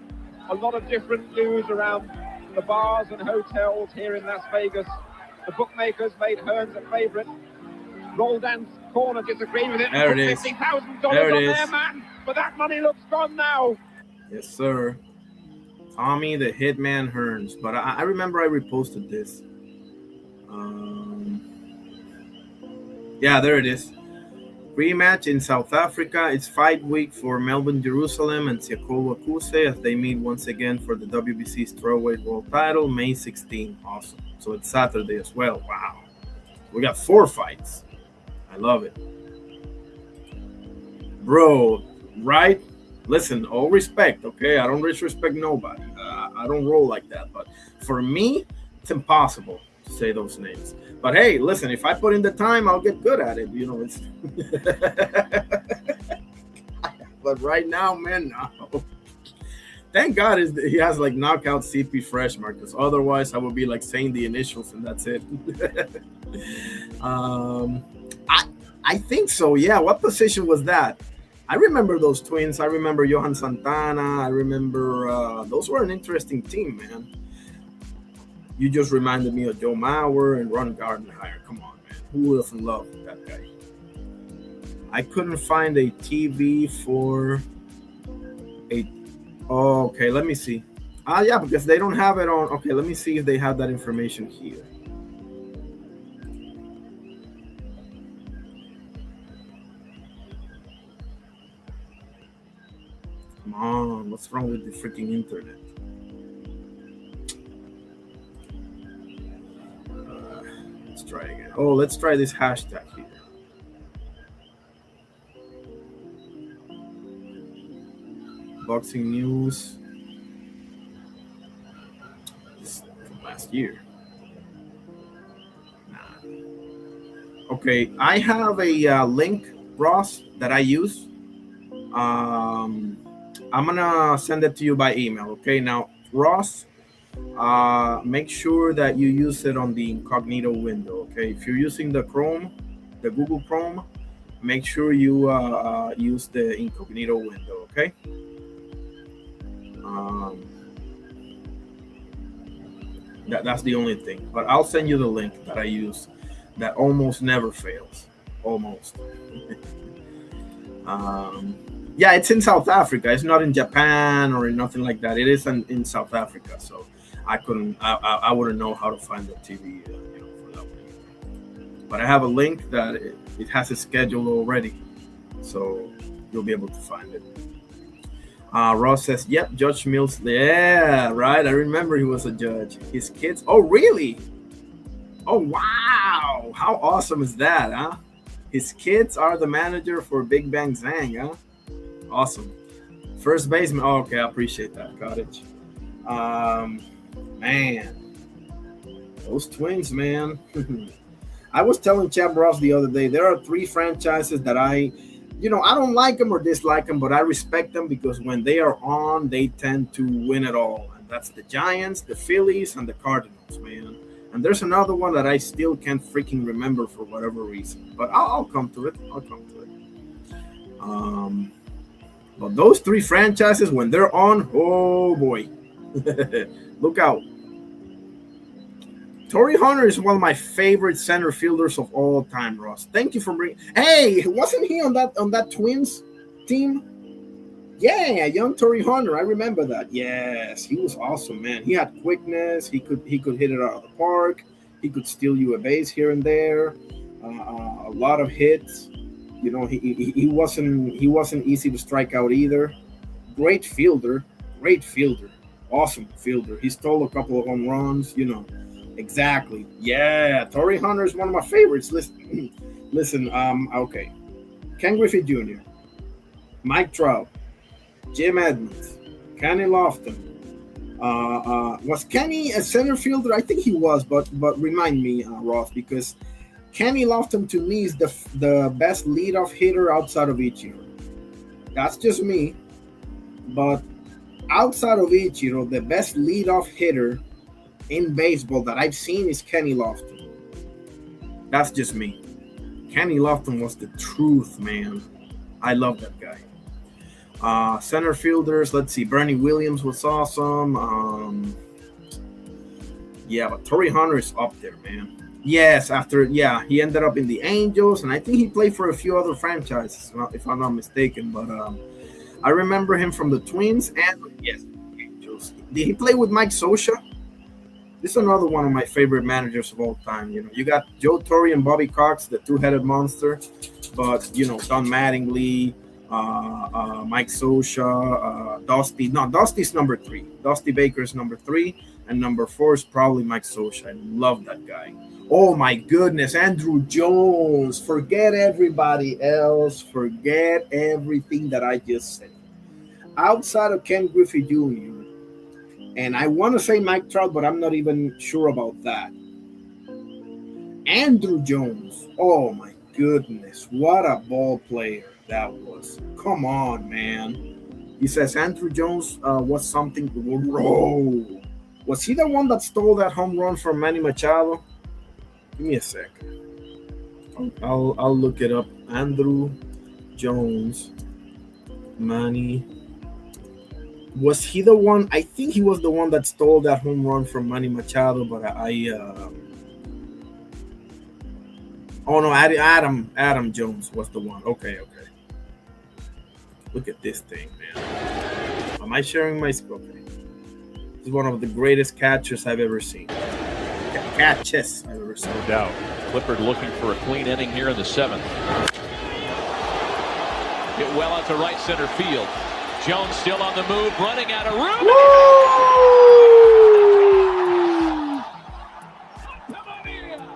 A lot of different news around the bars and hotels here in Las Vegas. The bookmakers made Hearns a favourite. Roldan's corner disagreed with it. There it is. $50,000 There on it their is. man, but that money looks gone now. Yes, sir. Tommy the Hitman Hearns. But I remember I reposted this. Yeah, there it is. Rematch in South Africa. It's fight week for Melvin Jerusalem and Siakolo Akuse as they meet once again for the WBC strawweight world title, May 16. Awesome. So it's Saturday as well. Wow. We got 4 fights. I love it. Bro, right? Listen, all respect, okay? I don't disrespect nobody. I don't roll like that. But for me, it's impossible to say those names. But hey, listen, if I put in the time, I'll get good at it. You know, it's. But right now, man, no. Thank God he has like knockout CP fresh, Marcus. Otherwise, I would be like saying the initials and that's it. I think so. Yeah. What position was that? I remember those twins. I remember Johan Santana. I remember those were an interesting team, man. You just reminded me of Joe Mauer and Ron Gardenhire. Come on, man. Who doesn't love that guy? I couldn't find a TV for a. Oh, okay, let me see. Yeah, because they don't have it on. Okay, let me see if they have that information here. Come on, what's wrong with the freaking internet? Let's try again. Oh, let's try this hashtag here. Boxing news. This from last year. Nah. Okay, I have a link, Ross, that I use. I'm gonna send it to you by email. Okay, now Ross, make sure that you use it on the incognito window. Okay, if you're using the Chrome, the Google Chrome, make sure you use the incognito window. Okay. That's the only thing. But I'll send you the link that I use. That almost never fails. Almost. Yeah, it's in South Africa. It's not in Japan or nothing like that. It is in South Africa. So I wouldn't know how to find the TV, for that one. But I have a link that it has a schedule already. So you'll be able to find it. Ross says, yep, Judge Mills. Yeah, right. I remember he was a judge. His kids. Oh, really? Oh, wow. How awesome is that, huh? His kids are the manager for Big Bang Zang, huh? Awesome. First baseman. Oh, okay, I appreciate that, Cottage. Man. Those Twins, man. I was telling Chap Ross the other day, there are 3 franchises that I don't like them or dislike them, but I respect them because when they are on, they tend to win it all. And that's the Giants, the Phillies, and the Cardinals, man. And there's another one that I still can't freaking remember for whatever reason. But I'll come to it. But those 3 franchises, when they're on, oh boy. Look out. Torrey Hunter is one of my favorite center fielders of all time, Ross. Thank you for bringing. Hey, wasn't he on that Twins team? Yeah, young Torrey Hunter. I remember that. Yes, he was awesome, man. He had quickness. He could hit it out of the park. He could steal you a base here and there. A lot of hits. He wasn't easy to strike out either. Great fielder. Awesome fielder. He stole a couple of home runs. Exactly. Yeah, Torrey Hunter is one of my favorites. Listen. Okay. Ken Griffey Jr., Mike Trout, Jim Edmonds, Kenny Lofton. Was Kenny a center fielder? I think he was, but remind me, Ross, because Kenny Lofton to me is the best leadoff hitter outside of Ichiro. That's just me, but outside of Ichiro, the best leadoff hitter in baseball that I've seen is Kenny Lofton. That's just me. Kenny Lofton was the truth, man. I love that guy. Center fielders, let's see. Bernie Williams was awesome. But Torrey Hunter is up there, man. Yes, he ended up in the Angels, and I think he played for a few other franchises, if I'm not mistaken. But I remember him from the Twins and yes, the Angels. Did he play with Mike Scioscia? This is another one of my favorite managers of all time. You got Joe Torre and Bobby Cox, the 2-headed monster, but Don Mattingly, Mike Scioscia, Dusty. No, Dusty's number 3. Dusty Baker's number 3, and number 4 is probably Mike Scioscia. I love that guy. Oh my goodness, Andrew Jones. Forget everybody else. Forget everything that I just said. Outside of Ken Griffey Jr., and I want to say Mike Trout, but I'm not even sure about that. Andrew Jones. Oh, my goodness. What a ball player that was. Come on, man. He says Andrew Jones was something. Bro. Was he the one that stole that home run from Manny Machado? Give me a second. I'll look it up. Andrew Jones. Manny. Was he the one? I think he was the one that stole that home run from Manny Machado, but oh no, Adam Jones was the one. Okay. Look at this thing, man. Am I sharing my screen? Okay. This is one of the greatest catchers I've ever seen. Catches I've ever seen. No doubt. Clippard looking for a clean inning here in the 7th. Hit well out to right center field. Jones still on the move, running out of room.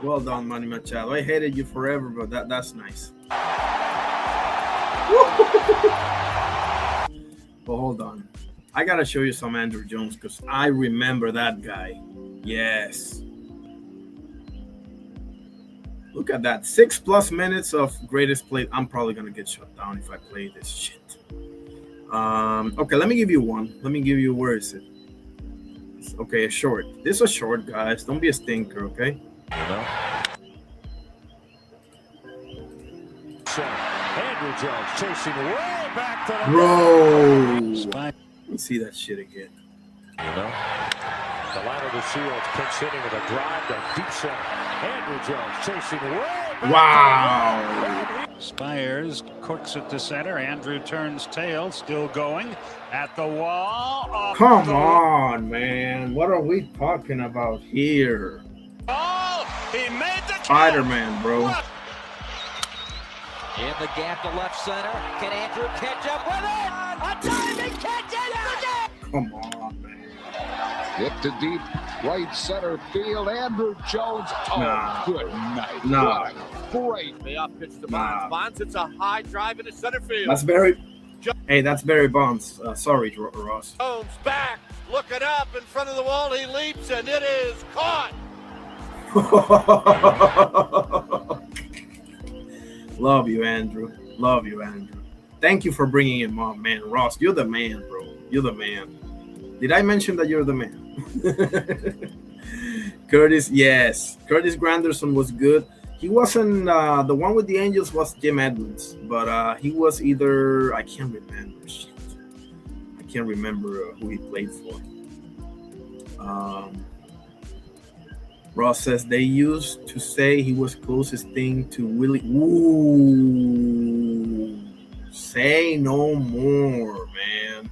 Well done, Manny Machado. I hated you forever, but that's nice. But hold on. I got to show you some Andrew Jones because I remember that guy. Yes. Look at that. 6+ minutes of greatest play. I'm probably going to get shut down if I play this shit. Okay, let me give you one. Where is it? Okay, a short. This is a short, guys. Don't be a stinker, okay? Andrew Jones chasing way back to the bro. Let me see that shit again. The line of the Shields pinch hitting with a drive to deep center. Andrew Jones chasing way back. Wow. Spires corks it to center. Andrew turns tail, still going at the wall. Come on, man. What are we talking about here? Oh, he made the Spider-Man, bro. In the gap to left center. Can Andrew catch up with it? A diving catch in the net! Come on, man. Hit to deep right center field. Andrew Jones. Oh, Nah. good night. Nah. Great. Payoff pitch to Bonds. Bonds, it's a high drive into center field. That's Barry. Hey, that's Barry Bonds. Sorry, Ross. Jones back, looking up in front of the wall. He leaps, and it is caught. Love you, Andrew. Love you, Andrew. Thank you for bringing him up, man. Ross, you're the man, bro. You're the man. Did I mention that you're the man? Curtis, yes. Curtis Granderson was good. He wasn't the one with the Angels was Jim Edmonds, but he was either I can't remember. Shit. I can't remember who he played for. Ross says they used to say he was closest thing to Willie. Ooh, say no more, man.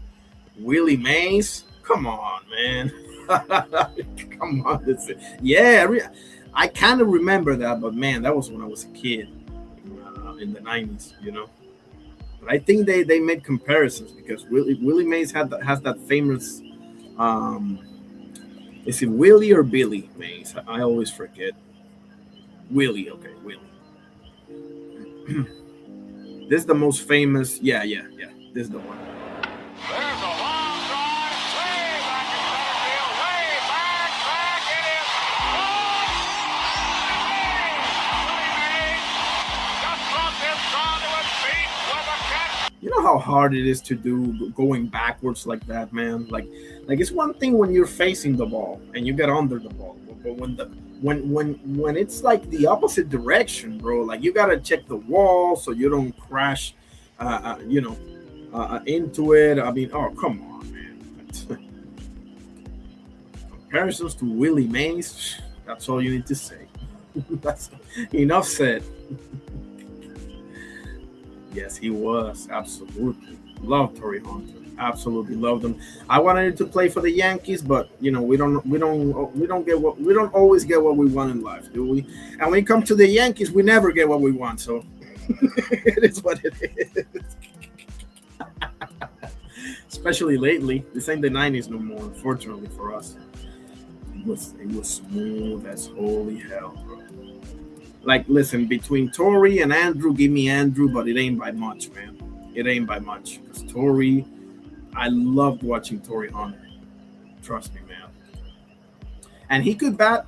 Willie Mays, come on, man. Come on, yeah. I kind of remember that, but man, that was when I was a kid in the 90s, you know. But I think they made comparisons because Willie Mays has that famous. Is it Willie or Billy Mays? I always forget. Willie, okay, Willie. This is the most famous. Yeah. This is the one. You know how hard it is to do going backwards like that, man. Like it's one thing when you're facing the ball and you get under the ball, but when it's like the opposite direction, bro, like you gotta check the wall so you don't crash, into it. I mean, oh come on, man. Comparisons to Willie Mays. That's all you need to say. That's enough said. Yes, he was. Absolutely. Love Torrey Hunter. Absolutely loved him. I wanted him to play for the Yankees, but we don't always get what we want in life, do we? And when it comes to the Yankees, we never get what we want. So it is what it is. Especially lately. This ain't the 90s no more, unfortunately for us. It was smooth as holy hell, bro. Like, listen, between Torrey and Andrew, give me Andrew, but it ain't by much, man. It ain't by much. Because Torrey, I loved watching Torrey Hunter. Trust me, man. And he could bat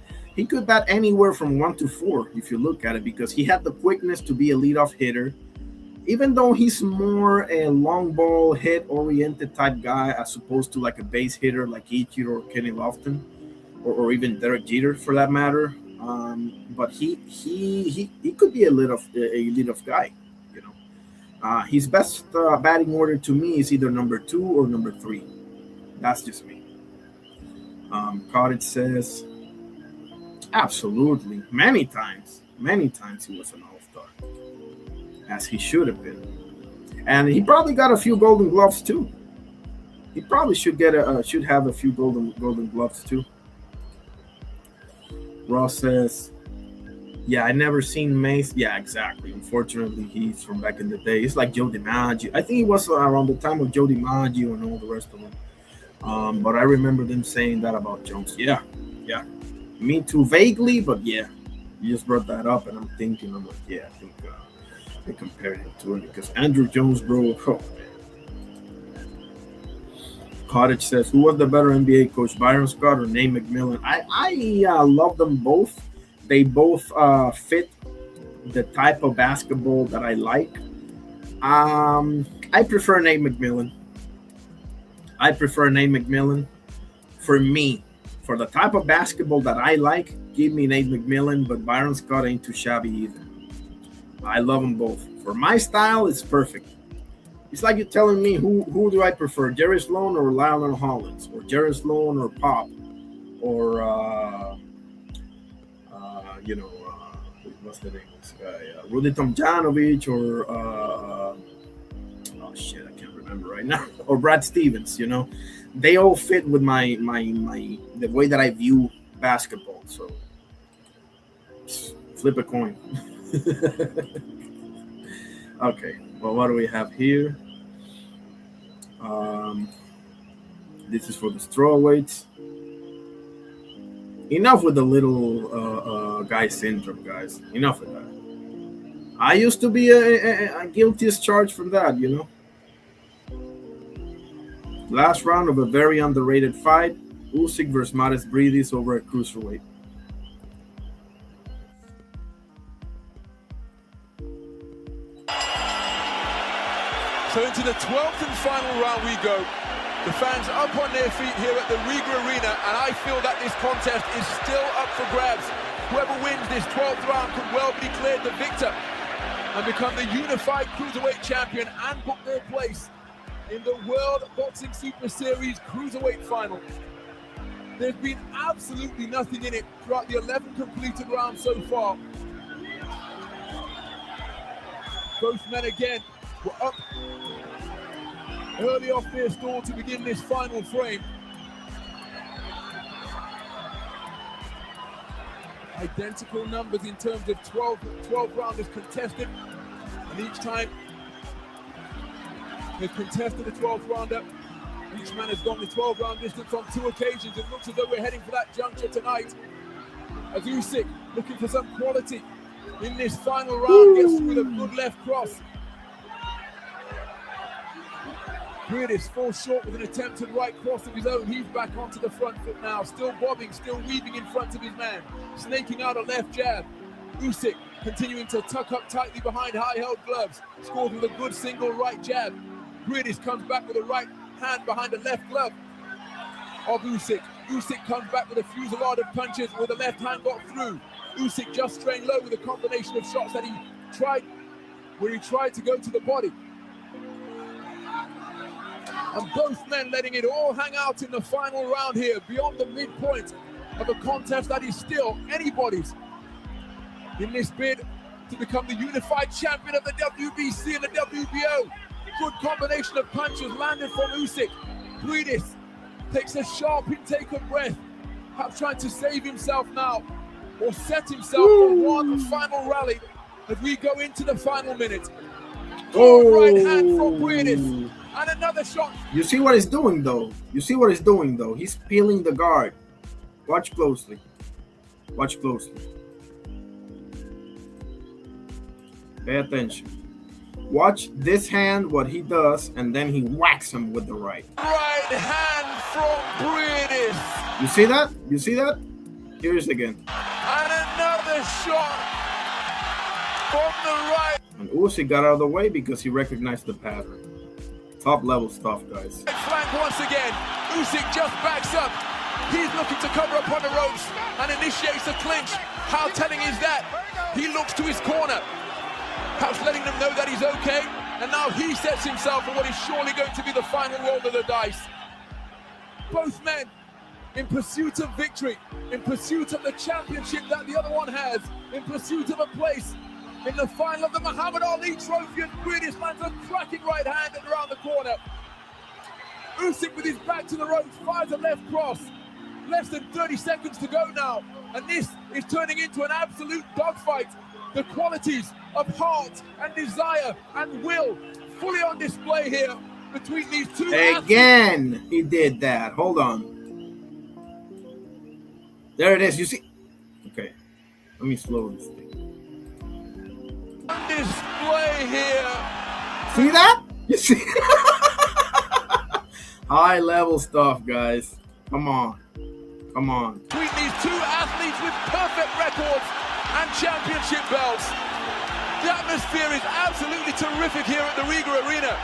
anywhere from 1 to 4 if you look at it, because he had the quickness to be a leadoff hitter. Even though he's more a long ball hit-oriented type guy as opposed to like a base hitter like Ichiro or Kenny Lofton or even Derek Jeter for that matter. But he could be a leadoff guy, you know. His best batting order to me is either number 2 or number 3. That's just me. Cottage says, absolutely. Many times he was an all-star, as he should have been. And he probably got a few Golden Gloves too. He probably should have a few Golden Gloves too. Ross says, yeah, I never seen Mace. Yeah, exactly. Unfortunately, he's from back in the day. It's like Joe DiMaggio. I think he was around the time of Joe DiMaggio and all the rest of them. But I remember them saying that about Jones. Yeah. Me too, vaguely, but yeah. You just brought that up, and I'm like, yeah, I think they compared him to him because Andrew Jones, bro. Oh, Cottage says, who was the better NBA coach, Byron Scott or Nate McMillan? I love them both. They both fit the type of basketball that I like. I prefer Nate McMillan. For me, for the type of basketball that I like, give me Nate McMillan, but Byron Scott ain't too shabby either. I love them both. For my style, it's perfect. It's like you're telling me who do I prefer, Jerry Sloan or Lionel Hollins, or Jerry Sloan or Pop, or what's the name of this guy, Rudy Tomjanovich, or oh shit, I can't remember right now, or Brad Stevens. You know, they all fit with my the way that I view basketball. So flip a coin. Okay, well, what do we have here? This is for the strawweights. Enough with the little guy syndrome, guys. Enough of that. I used to be a guilty as charged from that, you know. Last round of a very underrated fight. Usyk versus Maris Bridis over at cruiserweight. So into the 12th and final round we go. The fans up on their feet here at the Riga Arena, and I feel that this contest is still up for grabs. Whoever wins this 12th round could well be declared the victor and become the unified cruiserweight champion and book their place in the World Boxing Super Series cruiserweight final. There's been absolutely nothing in it throughout the 11 completed rounds so far. Both men again were up early off their stall to begin this final frame. Identical numbers in terms of 12 rounders contested, and each time they've contested a 12th rounder, each man has gone the 12-round distance on 2 occasions. It looks as though we're heading for that juncture tonight, as Usyk looking for some quality in this final round, gets with a good left cross. Bridis falls short with an attempted right cross of his own. He's back onto the front foot now, still bobbing, still weaving in front of his man, snaking out a left jab. Usyk continuing to tuck up tightly behind high-held gloves, scores with a good single right jab. Bridis comes back with a right hand behind the left glove of Usyk. Usyk comes back with a fusillade of punches where the left hand got through. Usyk just straying low with a combination of shots that he tried to go to the body. And both men letting it all hang out in the final round here, beyond the midpoint of a contest that is still anybody's in this bid to become the unified champion of the WBC and the WBO. Good combination of punches landed from Usyk. Bridis takes a sharp intake of breath, perhaps trying to save himself now or set himself for one final rally as we go into the final minute. Good right hand from Bridis. And another shot. You see what he's doing, though? He's peeling the guard. Watch closely. Pay attention. Watch this hand, what he does, and then he whacks him with the right. Right hand from Bridis. You see that? Here it is again. And another shot from the right. And Usyk got out of the way because he recognized the pattern. Top level stuff, guys. Flank once again. Usyk just backs up. He's looking to cover up on the ropes and initiates a clinch. How telling is that? He looks to his corner, perhaps letting them know that he's okay. And now he sets himself for what is surely going to be the final roll of the dice. Both men in pursuit of victory, in pursuit of the championship that the other one has, in pursuit of a place in the final of the Muhammad Ali Trophy, and Bridis lands a cracking right hand around the corner. Usyk with his back to the ropes fires a left cross. Less than 30 seconds to go now, and this is turning into an absolute dogfight. The qualities of heart and desire and will fully on display here between these two Again, athletes. He did that. Hold on. There it is. You see? Okay. Let me slow this thing. On display here. See that? You see? High level stuff, guys. Come on. Between these two athletes with perfect records and championship belts. The atmosphere is absolutely terrific here at the Riga Arena.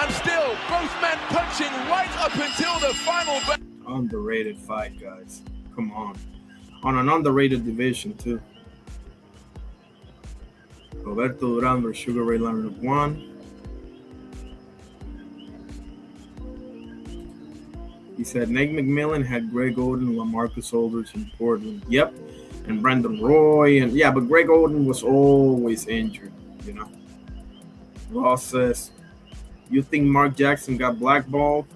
And still, both men punching right up until the final bell. Underrated fight, guys. Come on. On an underrated division, too. Roberto Duran versus Sugar Ray Leonard 1. He said Nate McMillan had Greg Oden, LaMarcus Aldridge in Portland. Yep. And Brandon Roy. And yeah, but Greg Oden was always injured, you know. Ross says, you think Mark Jackson got blackballed?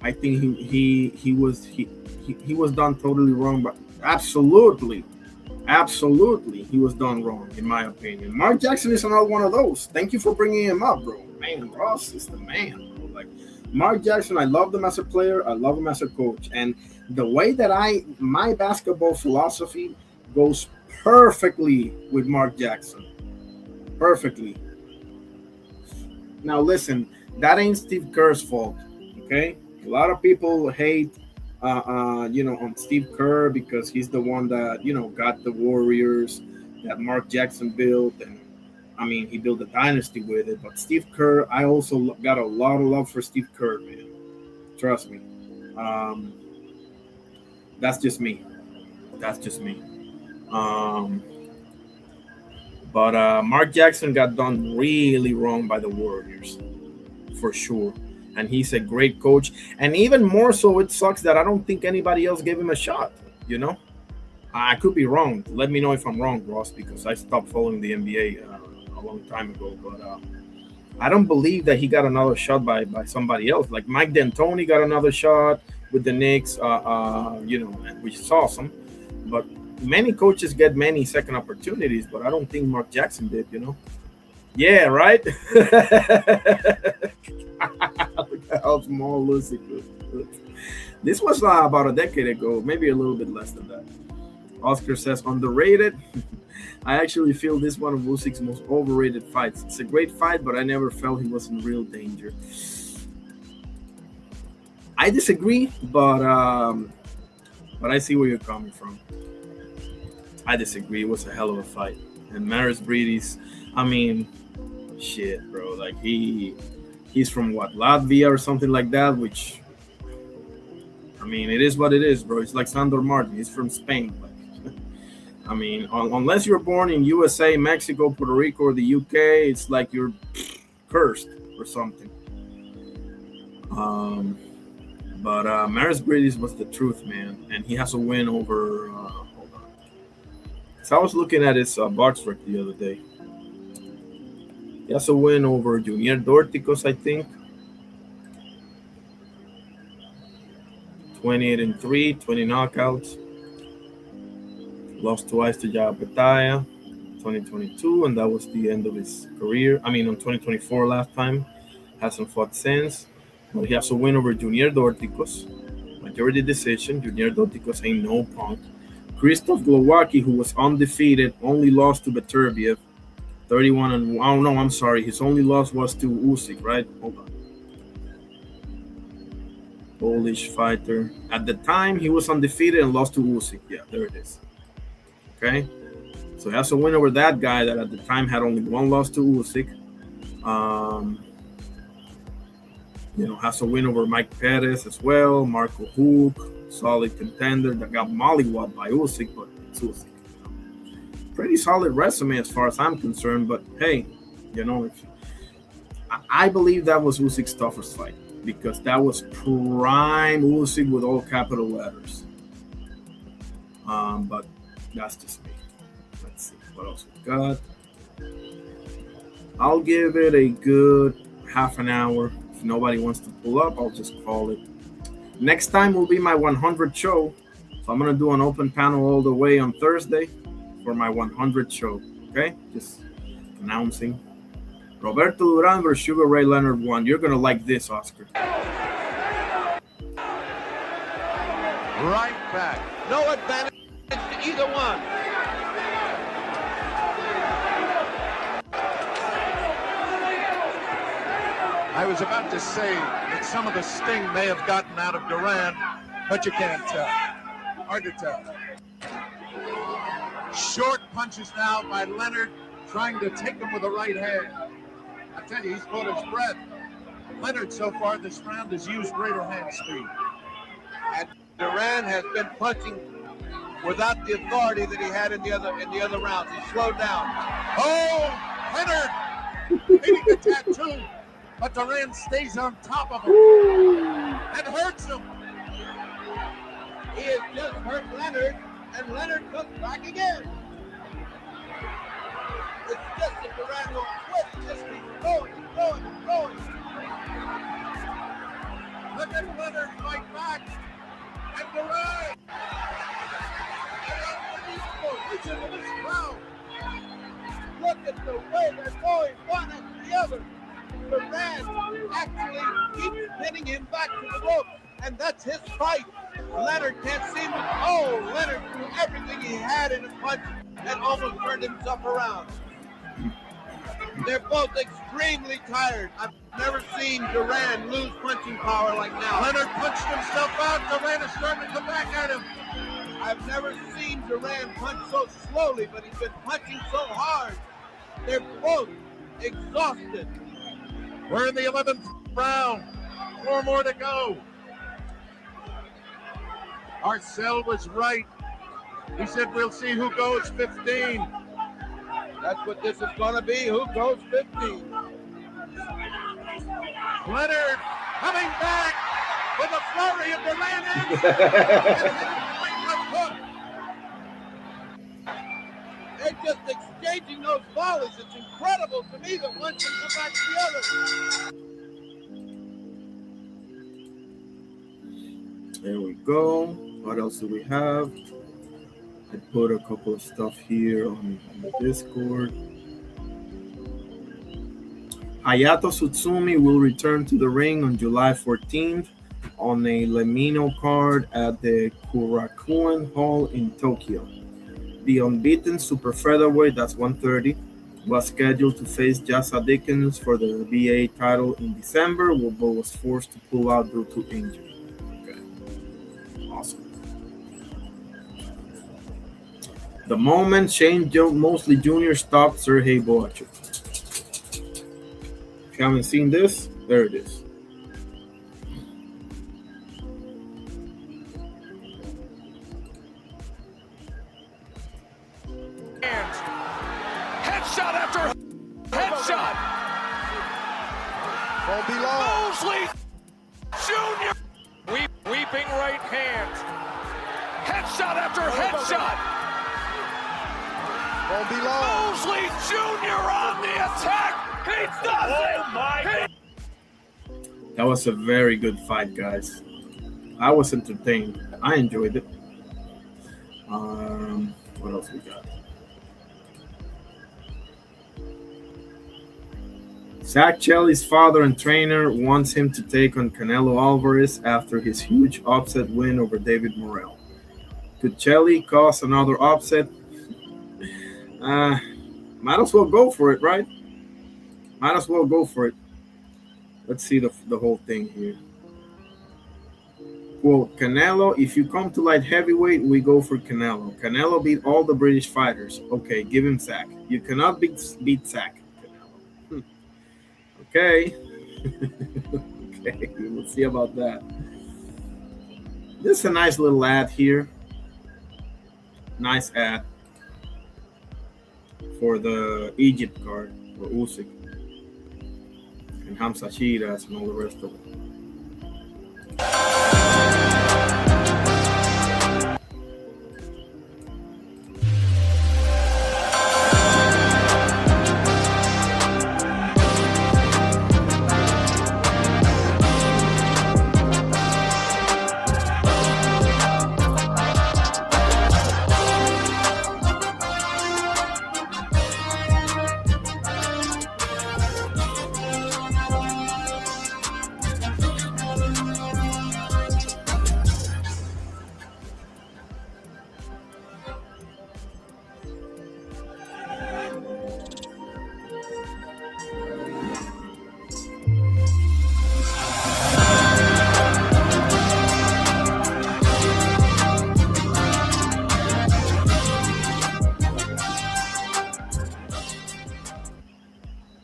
I think he was done totally wrong, but absolutely Absolutely, he was done wrong, in my opinion. Mark Jackson is another one of those. Thank you for bringing him up, bro. Man, Ross is the man, bro. Like, Mark Jackson, I love him as a player. I love him as a coach. And the way that my basketball philosophy goes perfectly with Mark Jackson. Perfectly. Now, listen, that ain't Steve Kerr's fault, okay? A lot of people hate on Steve Kerr because he's the one that, got the Warriors that Mark Jackson built. And I mean, he built a dynasty with it. But Steve Kerr, I also got a lot of love for Steve Kerr, man. Trust me. That's just me. That's just me. But Mark Jackson got done really wrong by the Warriors, for sure. And he's a great coach. And even more so, it sucks that I don't think anybody else gave him a shot, I could be wrong. Let me know if I'm wrong, Ross, because I stopped following the NBA a long time ago. But I don't believe that he got another shot by somebody else. Like Mike D'Antoni got another shot with the Knicks, which is awesome. But many coaches get many second opportunities, but I don't think Mark Jackson did, Yeah, right? Look at how small Lucy was. This was about a decade ago, maybe a little bit less than that. Oscar says, underrated. I actually feel this one of Usyk's most overrated fights. It's a great fight, but I never felt he was in real danger. I disagree, but I see where you're coming from. I disagree. It was a hell of a fight. And Maris Breedy's, shit, bro. Like, he's from what, Latvia or something like that, which, it is what it is, bro. It's like Sandor Martin. He's from Spain. Like, unless you're born in USA, Mexico, Puerto Rico, or the UK, it's like you're cursed or something. But Maris Breedy's was the truth, man. And he has a win over, hold on. So I was looking at his box rec the other day. He has a win over Junior Dorticos, I think. 28-3, 20 knockouts. Lost twice to Jao Petaya, 2022, and that was the end of his career. On 2024 last time. Hasn't fought since. But he has a win over Junior Dorticos. Majority decision. Junior Dorticos ain't no punk. Krzysztof Glowacki, who was undefeated, only lost to Beterbiev. 31-1. Oh, no, I'm sorry. His only loss was to Usyk, right? Hold on. Polish fighter. At the time, he was undefeated and lost to Usyk. Yeah, there it is. Okay? So he has a win over that guy that at the time had only one loss to Usyk. Has a win over Mike Perez as well. Marco Huck, solid contender that got mollywopped by Usyk, but it's Usyk. Pretty solid resume as far as I'm concerned, but hey, I believe that was Usyk's toughest fight because that was prime Usyk with all capital letters. But that's just me. Let's see what else we got. I'll give it a good half an hour. If nobody wants to pull up, I'll just call it. Next time will be my 100th show. So I'm going to do an open panel all the way on Thursday for my 100th show. Okay? Just announcing. Roberto Duran versus Sugar Ray Leonard 1. You're going to like this, Oscar. Right back. No advantage to either one. I was about to say that some of the sting may have gotten out of Duran, but you can't tell. Hard to tell. Short punches now by Leonard, trying to take him with the right hand. I tell you, he's caught his breath. Leonard so far this round has used greater hand speed. And Duran has been punching without the authority that he had in the other rounds. He slowed down. Oh, Leonard hitting the tattoo. But Duran stays on top of him and hurts him. He has just hurt Leonard, and Leonard comes back again. It's just that Duran will quit. Just keep going. Look at Leonard fight back. And Duran. Unbelievable. It's an Duran actually keeps pinning him back to the rope, and that's his fight. Leonard can't seem to. Oh, Leonard threw everything he had in a punch and almost turned himself around. They're both extremely tired. I've never seen Duran lose punching power like now. Leonard punched himself out. Duran is starting to come back at him. I've never seen Duran punch so slowly, but he's been punching so hard. They're both exhausted. We're in the 11th round. 4 more to go. Arcel was right. He said we'll see who goes 15. That's what this is going to be. Who goes 15? Leonard coming back with a flurry of Duran. They're just exchanging those volleys. It's incredible to me that one can come back to the other. There we go. What else do we have? I put a couple of stuff here on the Discord. Hayato Tsutsumi will return to the ring on July 14th on a Lemino card at the Korakuen Hall in Tokyo. The unbeaten super featherweight, that's 130, was scheduled to face Jassa Dickens for the BA title in December, but was forced to pull out due to injury. Okay, awesome. The moment Shane Mosley Jr. stopped Sergey Boachuk. If you haven't seen this, there it is. Headshot after headshot. Won't be long. Mosley Jr. Weeping right hand. Headshot after headshot. Won't be long. Mosley Jr. on the attack. He does it. Oh my. That was a very good fight, guys. I was entertained. I enjoyed it. What else we got? Zach Chelly's father and trainer wants him to take on Canelo Alvarez after his huge upset win over David Morrell. Could Chelly cause another upset? Might as well go for it, right? Might as well go for it. Let's see the whole thing here. Quote, Canelo, if you come to light heavyweight, we go for Canelo. Canelo beat all the British fighters. Okay, give him Zach. You cannot beat Zach. Canelo. Okay. Okay, we'll see about that. This is a nice little ad here. Nice ad for the Egypt card for Usyk and Hamza Shiraz and all the rest of it.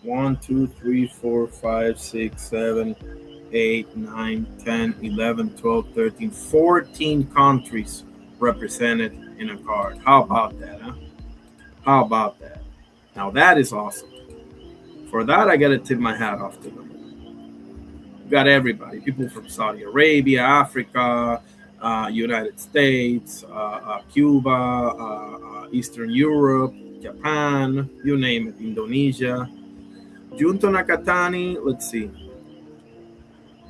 One, 2, 3, 4, 5, 6, 7, 8, 9, 10, 11, 12, 13, 14 countries represented in a card. How about that, huh? How about that? Now that is awesome. For that, I gotta tip my hat off to them. You got everybody, people from Saudi Arabia, Africa, United States, Cuba, Eastern Europe, Japan, you name it, Indonesia. Junto Nakatani, let's see.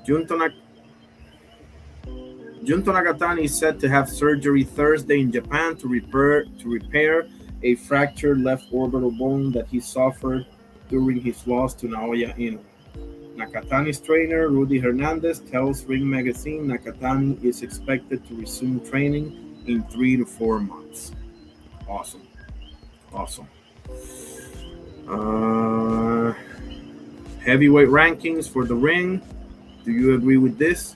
Junto Nakatani is said to have surgery Thursday in Japan to repair a fractured left orbital bone that he suffered during his loss to Naoya Inoue. Nakatani's trainer, Rudy Hernandez, tells Ring Magazine Nakatani is expected to resume training in 3 to 4 months. Awesome. Heavyweight rankings for the ring. Do you agree with this?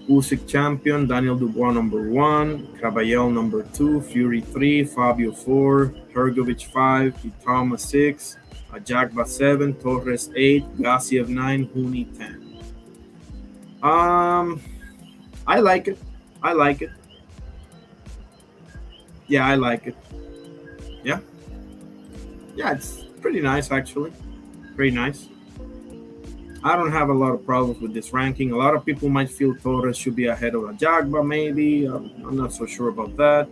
Usyk champion, Daniel Dubois number 1, Caballel number 2, Fury 3, Fabio 4, Hrgovic 5, Itama 6, Ajagba 7, Torres 8, Gassiev 9, Huni 10. I like it. Yeah, I like it. Yeah, it's pretty nice actually. Pretty nice. I don't have a lot of problems with this ranking. A lot of people might feel Torres should be ahead of Ajagba, maybe. I'm not so sure about that.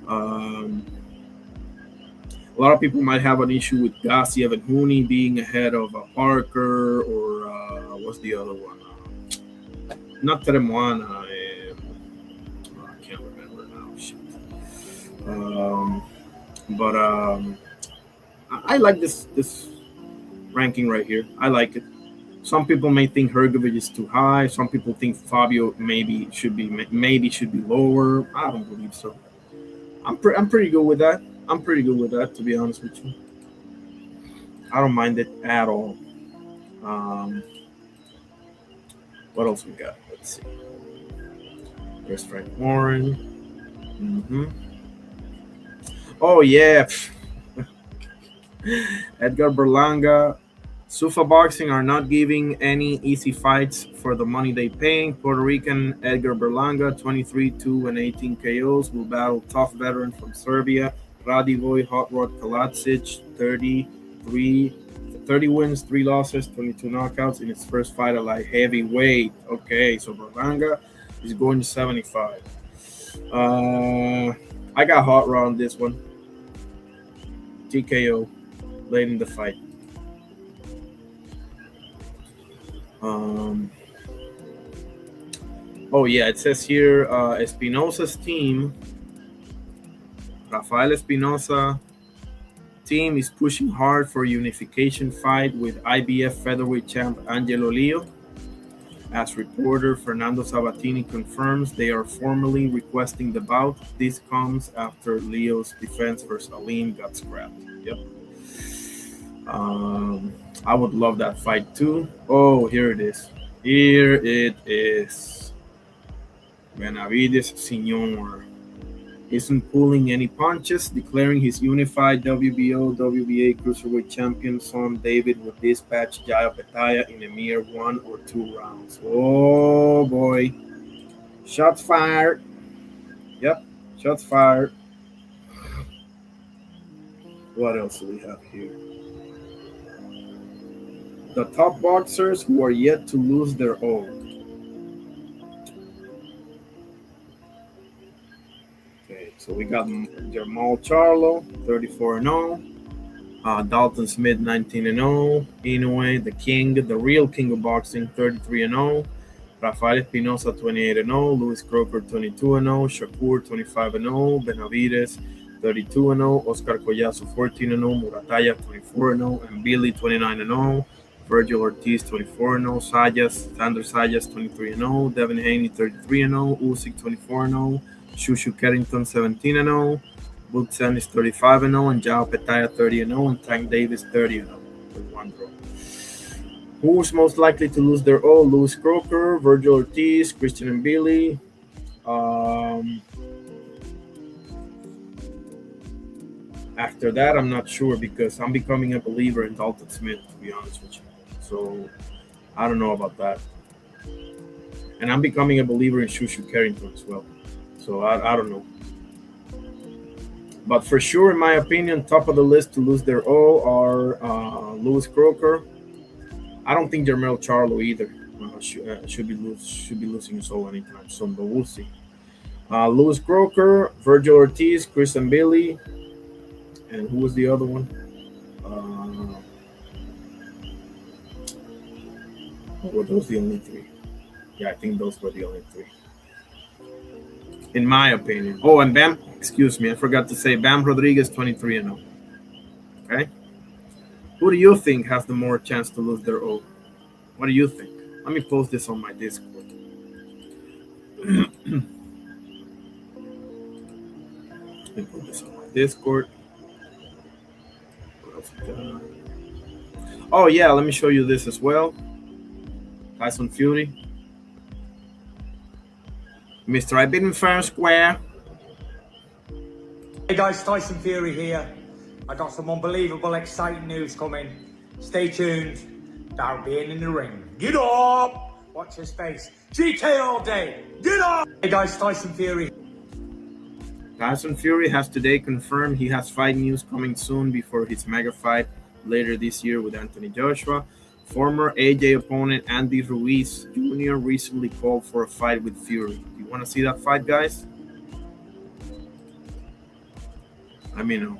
A lot of people might have an issue with Gassiev and Huni being ahead of Parker or what's the other one? Not Teremoana. I can't remember now. Shit. But I like this ranking right here. I like it. Some people may think Hrgovic is too high. Some people think Fabio maybe should be lower. I don't believe so. I'm pretty good with that. To be honest with you. I don't mind it at all. What else we got? Let's see. There's Frank Warren. Oh yeah. Edgar Berlanga. Sufa Boxing are not giving any easy fights for the money they paying. Puerto Rican Edgar Berlanga, 23-2 and 18 KOs, will battle tough veteran from Serbia, Radivoje Hot Rod Kaladzic, 30 wins, 3 losses, 22 knockouts in his first fight at light heavyweight. Okay, so Berlanga is going to 75. I got Hot Rod on this one. TKO late in the fight. Oh yeah, it says here Espinosa's team, Rafael Espinosa team is pushing hard for a unification fight with IBF featherweight champ Angelo Leo. As reporter Fernando Sabatini confirms, they are formally requesting the bout. This comes after Leo's defense versus Alim got scrapped. Yep. I would love that fight too. Oh, here it is. Benavides Senior isn't pulling any punches, declaring his unified WBO, WBA Cruiserweight champion son David will dispatch Jaya Petaya in a mere 1 or 2 rounds. Oh boy. Shots fired. Yep, shots fired. What else do we have here? The top boxers who are yet to lose their own. Okay, so we got Jamal Charlo, 34-0. Dalton Smith, 19-0. Inoue, the king, the real king of boxing, 33-0. Rafael Espinosa, 28-0. Luis Crocker, 22-0. Shakur, 25-0. Benavides, 32-0. Oscar Collazo, 14-0. Murataya, 24-0. And Billy, 29-0. Virgil Ortiz, 24-0. Sanders Sayas, 23-0. Devin Haney, 33-0. Usyk, 24-0. Shushu Carrington, 17-0. Butsen is 35-0. And Jao Petaya, 30-0. And Tank Davis, 30-0. With 1 draw. Who's most likely to lose their all? Luis Crocker, Virgil Ortiz, Christian Mbili. After that, I'm not sure because I'm becoming a believer in Dalton Smith, to be honest with you. So I don't know about that. And I'm becoming a believer in Shushu Carrington as well. So I don't know. But for sure, in my opinion, top of the list to lose their all are Luis Crocker. I don't think Jermell Charlo either should be losing his all anytime soon, but we'll see. Luis Crocker, Virgil Ortiz, Chris Mbili, and who was the other one? Were those the only 3? Yeah, I think those were the only 3. In my opinion. Oh, and Bam, excuse me, I forgot to say Bam Rodriguez, 23-0. Okay. Who do you think has the more chance to lose their oath? What do you think? Let me post this on my Discord. Let me put this on my Discord. What else we got? Oh yeah, let me show you this as well. Tyson Fury. Mr. I've been fair and square. Hey guys, Tyson Fury here. I got some unbelievable, exciting news coming. Stay tuned. Down being in the ring. Get up! Watch his face. GK all day. Get up! Hey guys, Tyson Fury. Tyson Fury has today confirmed he has fight news coming soon before his mega fight later this year with Anthony Joshua. Former AJ opponent Andy Ruiz Jr. recently called for a fight with Fury. You want to see that fight, guys? Let me know.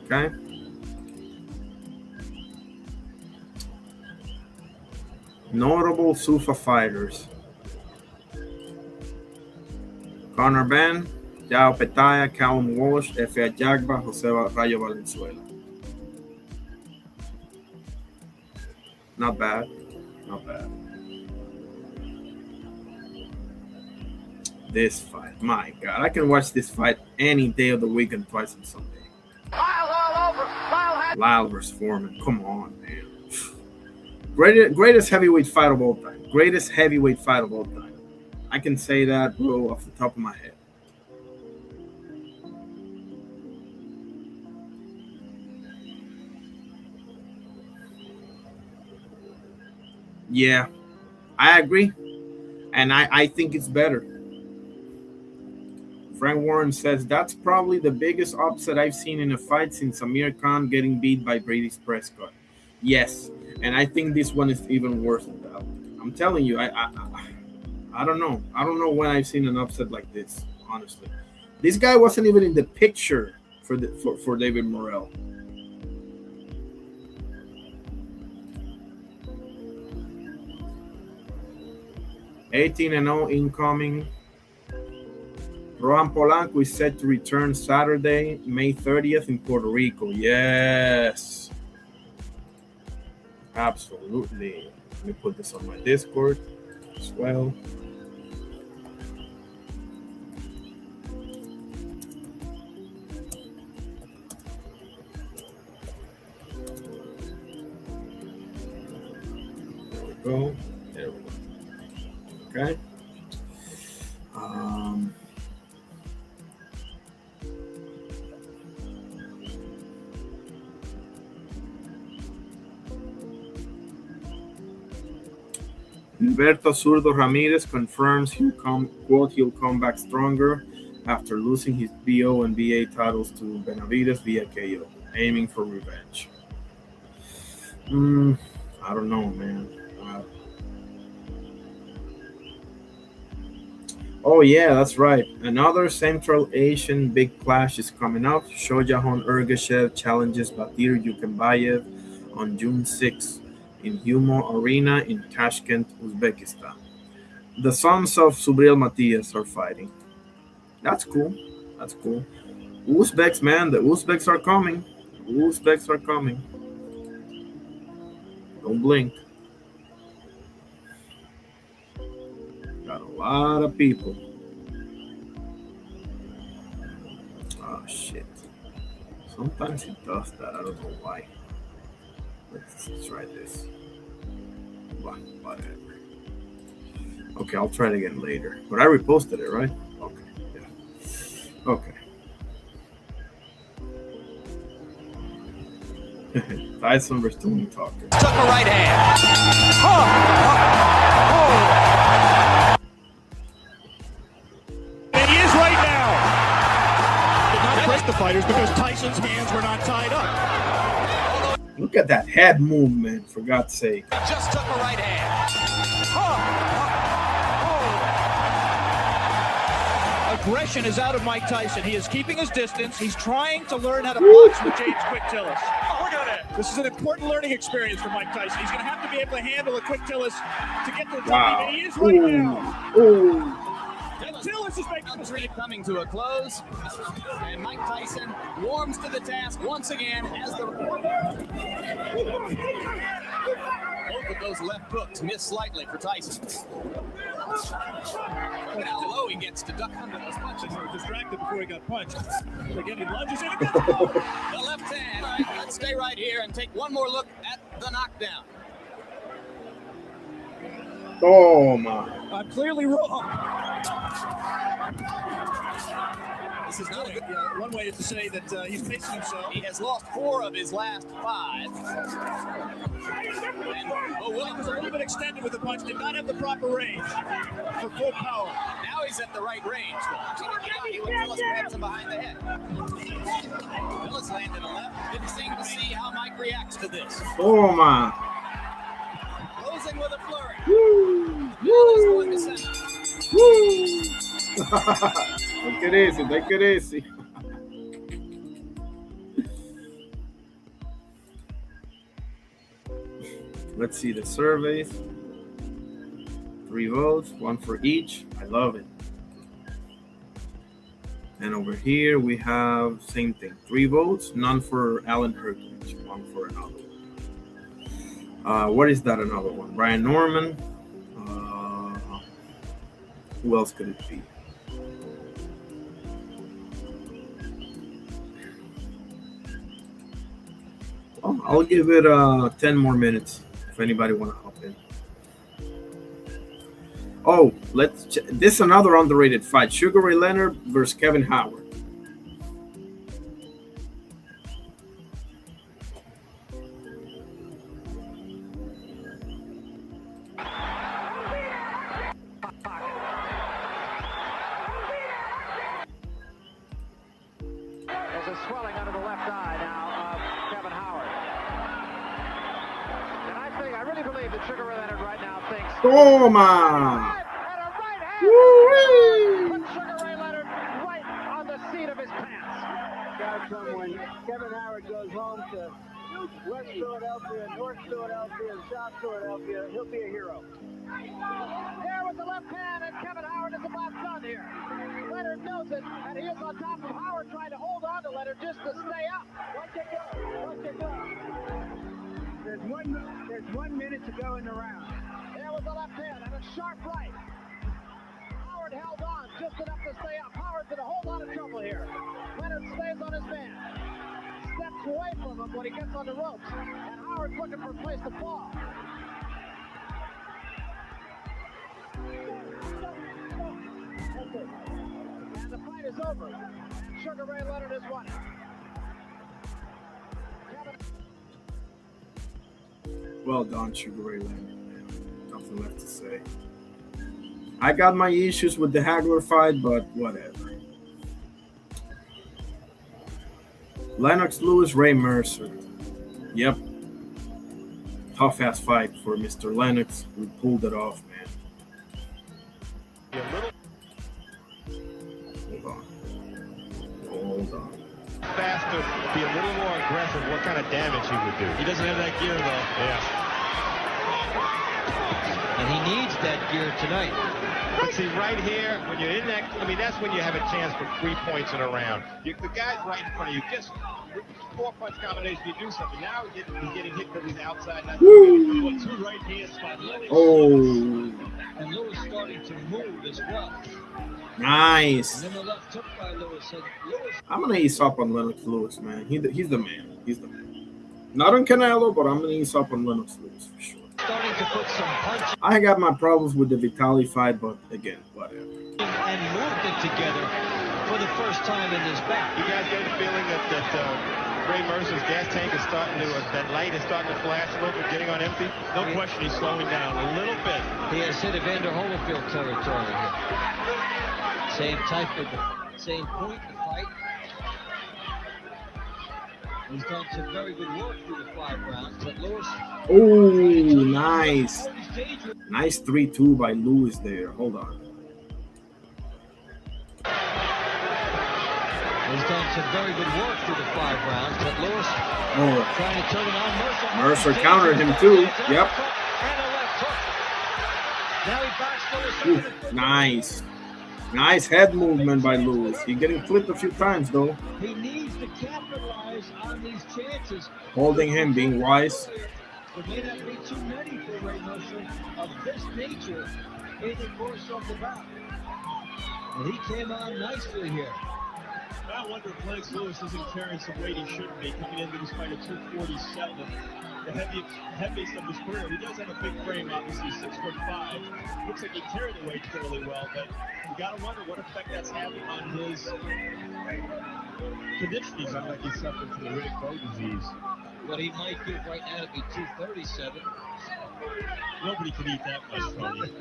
Okay. Notable Sufa fighters. Conor Ben, Yao Petaya, Callum Walsh, Efe Ajagba, Jose Rayo Valenzuela. Not bad. Not bad. This fight, my God. I can watch this fight any day of the week and twice on Sunday. Lyle versus Foreman. Come on, man. Greatest heavyweight fight of all time. Greatest heavyweight fight of all time. I can say that, bro, off the top of my head. Yeah, I agree. And I think it's better. Frank Warren says that's probably the biggest upset I've seen in a fight since Amir Khan getting beat by Brady Prescott. Yes, and I think this one is even worse than that. I'm telling you, I don't know. I don't know when I've seen an upset like this, honestly. This guy wasn't even in the picture for David Morrell. (18-0) incoming. Rohan Polanco is set to return Saturday, May 30th in Puerto Rico. Yes. Absolutely. Let me put this on my Discord as well. There we go. There we go. Okay. Humberto Zurdo Ramirez confirms he'll come back stronger after losing his BO and BA titles to Benavidez via KO, aiming for revenge. I don't know, man. Oh yeah, that's right. Another Central Asian big clash is coming up. Shojahan Ergashev challenges Batir Yukembayev on June 6th in Humo Arena in Tashkent, Uzbekistan. The sons of Subriel Matias are fighting. That's cool. That's cool. Uzbeks, man, the Uzbeks are coming. Uzbeks are coming. Don't blink. Got a lot of people. Oh shit. Sometimes it does that. I don't know why. Let's try this. Whatever. Okay, I'll try it again later. But I reposted it, right? Okay. Yeah. Okay. Tyson versus Tony Tucker. Took a right hand. And he is right now. Did not press the fighters because Tyson's hands were not tied up. Look at that head movement, for God's sake. Just took a right hand. Aggression is out of Mike Tyson. He is keeping his distance. He's trying to learn how to box with James Quick Tillis. Oh, look at it. This is an important learning experience for Mike Tyson. He's going to have to be able to handle a Quick Tillis to get to the top. And he is right now. And Tillis Round three coming to a close, and Mike Tyson warms to the task once again as the both of those left hooks miss slightly for Tyson. Look at how low he gets to duck under those punches. He was distracted before he got punched. Again, he lunges in and gets the left hand. All right, let's stay right here and take one more look at the knockdown. Oh my. I'm clearly wrong. This is not a good. One way is to say that he's pacing himself. He has lost 4 of his last 5. And Bo Williams was a little bit extended with the punch. Did not have the proper range for full power. Now he's at the right range. He would Willis grabs him behind the head. Willis landed a left. Didn't seem to see how Mike reacts to this. Oh my. Closing with a flurry. Woo! Going to center. Woo! Take it easy, take it easy. Let's see the surveys. 3 votes, 1 for each. I love it. And over here we have same thing. 3 votes, none for Alan Hrgovic, 1 for another one. What is that another one? Brian Norman. Who else could it be? Well, I'll give it 10 more minutes if anybody want to hop in. Oh, this is another underrated fight. Sugar Ray Leonard versus Kevin Howard. There's a swelling under the left eye now of Kevin Howard. And I really believe that Sugar Ray Leonard right now thinks... Toma! Woo-wee! Put Sugar Ray Leonard right on the seat of his pants. Guys, when Kevin Howard goes home to West Philadelphia, North Philadelphia, and South Philadelphia, he'll be a hero. There was the left hand, and Kevin Howard is about done here. Leonard knows it, and he is on top of Howard, trying to hold on to Leonard just to stay up. Watch it go. Watch it go. There's 1 minute to go in the round. There was the left hand and a sharp right. Howard held on just enough to stay up. Howard's in a whole lot of trouble here. Leonard stays on his man. Steps away from him when he gets on the ropes. And Howard's looking for a place to fall. And the fight is over. And Sugar Ray Leonard has won it. Well done, Sugar Ray Leonard. Man. Nothing left to say. I got my issues with the Hagler fight, but whatever. Lennox Lewis, Ray Mercer. Yep. Tough ass fight for Mr. Lennox. We pulled it off, man. Hold on. Faster, be a little more aggressive, what kind of damage he would do. He doesn't have that gear, though. Yeah. And he needs that gear tonight. But see, right here, when you're in that, I mean, that's when you have a chance for 3 points in a round. The guy's right in front of you. Just 4-punch combination, you do something. Now he's getting hit from his outside. That's 2 right hands by Lewis. Oh. And Lewis starting to move as well. Nice. And then the left hook by Lewis. So Lewis... I'm going to ease up on Lennox Lewis, man. He's the man. He's the man. Not on Canelo, but I'm going to ease up on Lennox Lewis for sure. Starting to put some punch. I got my problems with the Vitali fight, but again, whatever. And movement together for the first time in this bout. You guys get the feeling that Ray Mercer's gas tank is starting to, that light is starting to flash a little bit, getting on empty? No question, he's slowing down a little bit. He has hit Evander Holyfield territory here. Same type of, same point in the fight. He's done some very good work through the 5 rounds, but Lewis... Oh, nice. Nice 3-2 by Lewis there. Hold on. He's done some very good work through the 5 rounds, but Lewis trying to turn it on. Mercer countered him too. Yep. Now he backs Lewis. Ooh, nice. Nice head movement by Lewis. He's getting flipped a few times, though. He needs to capitalize on these chances. Holding him, being wise. There may not be too many for Ray Mercer of this nature in the course of the bout. And he came on nicely here. I wonder if Lennox Lewis isn't carrying some weight he shouldn't be coming into this fight at 247. The heaviest of his career. He does have a big frame, obviously, 6'5". Looks like he carried the weight fairly well, but you got to wonder what effect that's having on his condition. He's not like he's suffering from the Riddick bone disease. What he might give right now to be 237. Nobody can eat that much, Tony.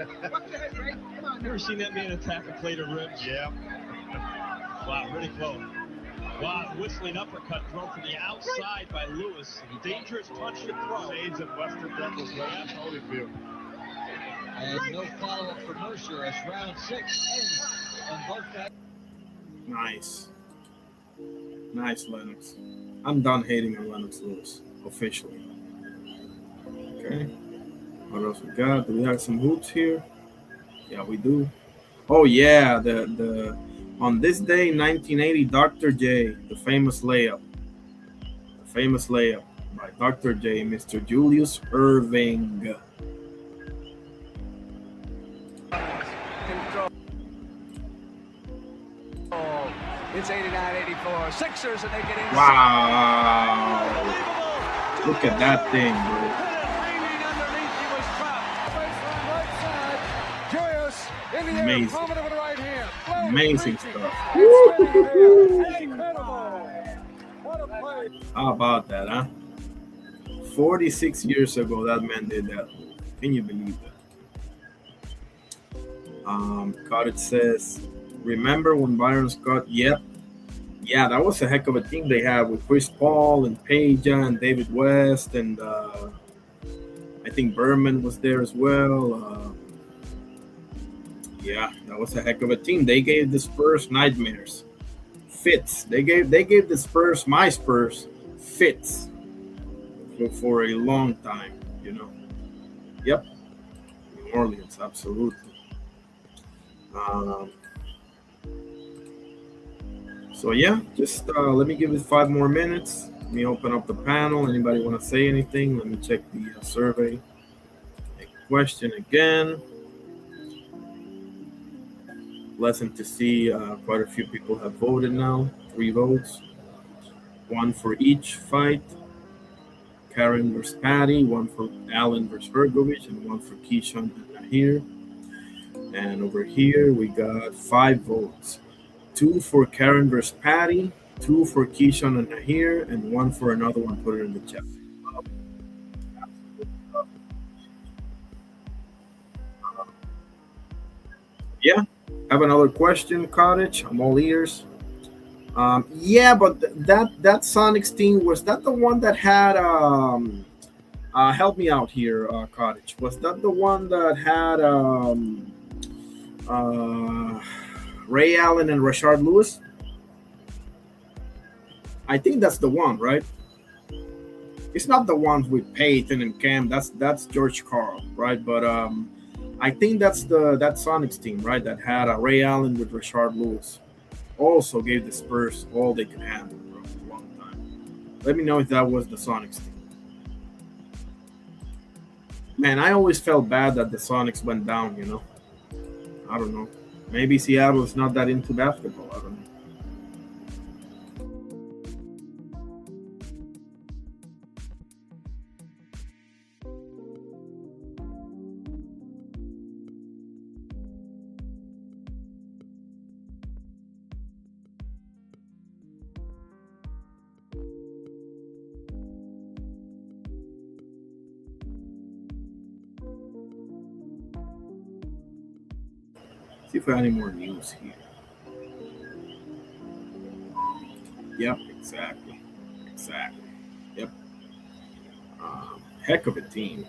Never seen that man attack a plate of ribs? Yeah. Wow, Riddick bone. Wow, whistling uppercut thrown from the outside by Lewis. Dangerous punch to throw. Shades of Western Devils, right? Holyfield. And no follow-up for Mercer as round 6 ends on both guys. Nice. Nice, Lennox. I'm done hating on Lennox Lewis, officially. Okay. What else we got? Do we have some hoops here? Yeah, we do. Oh, yeah, the on this day, 1980, Dr. J, the famous layup. The famous layup by Dr. J, Mr. Julius Irving. It's 89-84. Sixers, and they get in. Wow. Look at that thing, bro. Amazing. Amazing stuff. How about that, huh? 46 years ago, that man did that. Can you believe that? Cottage says, remember when Byron Scott? Yep. Yeah, that was a heck of a team they had with Chris Paul and Peja and David West, and I think Berman was there as well. Yeah, that was a heck of a team. They gave the Spurs nightmares, fits. They gave the Spurs, my Spurs, fits for a long time. You know. Yep. New Orleans, absolutely. So yeah, just let me give it 5 more minutes. Let me open up the panel. Anybody want to say anything? Let me check the survey. A question again. Pleasant to see quite a few people have voted now. 3 votes. 1 for each fight. Karen versus Paddy, 1 for Allen versus Hrgovic, and 1 for Keyshawn Nahir. And over here we got 5 votes. 2 for Karen versus Paddy, 2 for Keyshawn and Nahir, and 1 for another one. Put it in the chat. Yeah, have another question, Cottage. I'm all ears. Yeah, but that Sonics team, was that the one that had help me out here, Cottage? Was that the one that had Ray Allen and Rashard Lewis? I think that's the one, right? It's not the ones with Peyton and Cam. That's George Karl, right? But I think that's that Sonics team, right? That had Ray Allen with Rashard Lewis. Also gave the Spurs all they could handle for a long time. Let me know if that was the Sonics team. Man, I always felt bad that the Sonics went down, you know. I don't know. Maybe Seattle is not that into basketball. I don't know. See if we have any more news here. Yep, exactly. Yep. Heck of a team.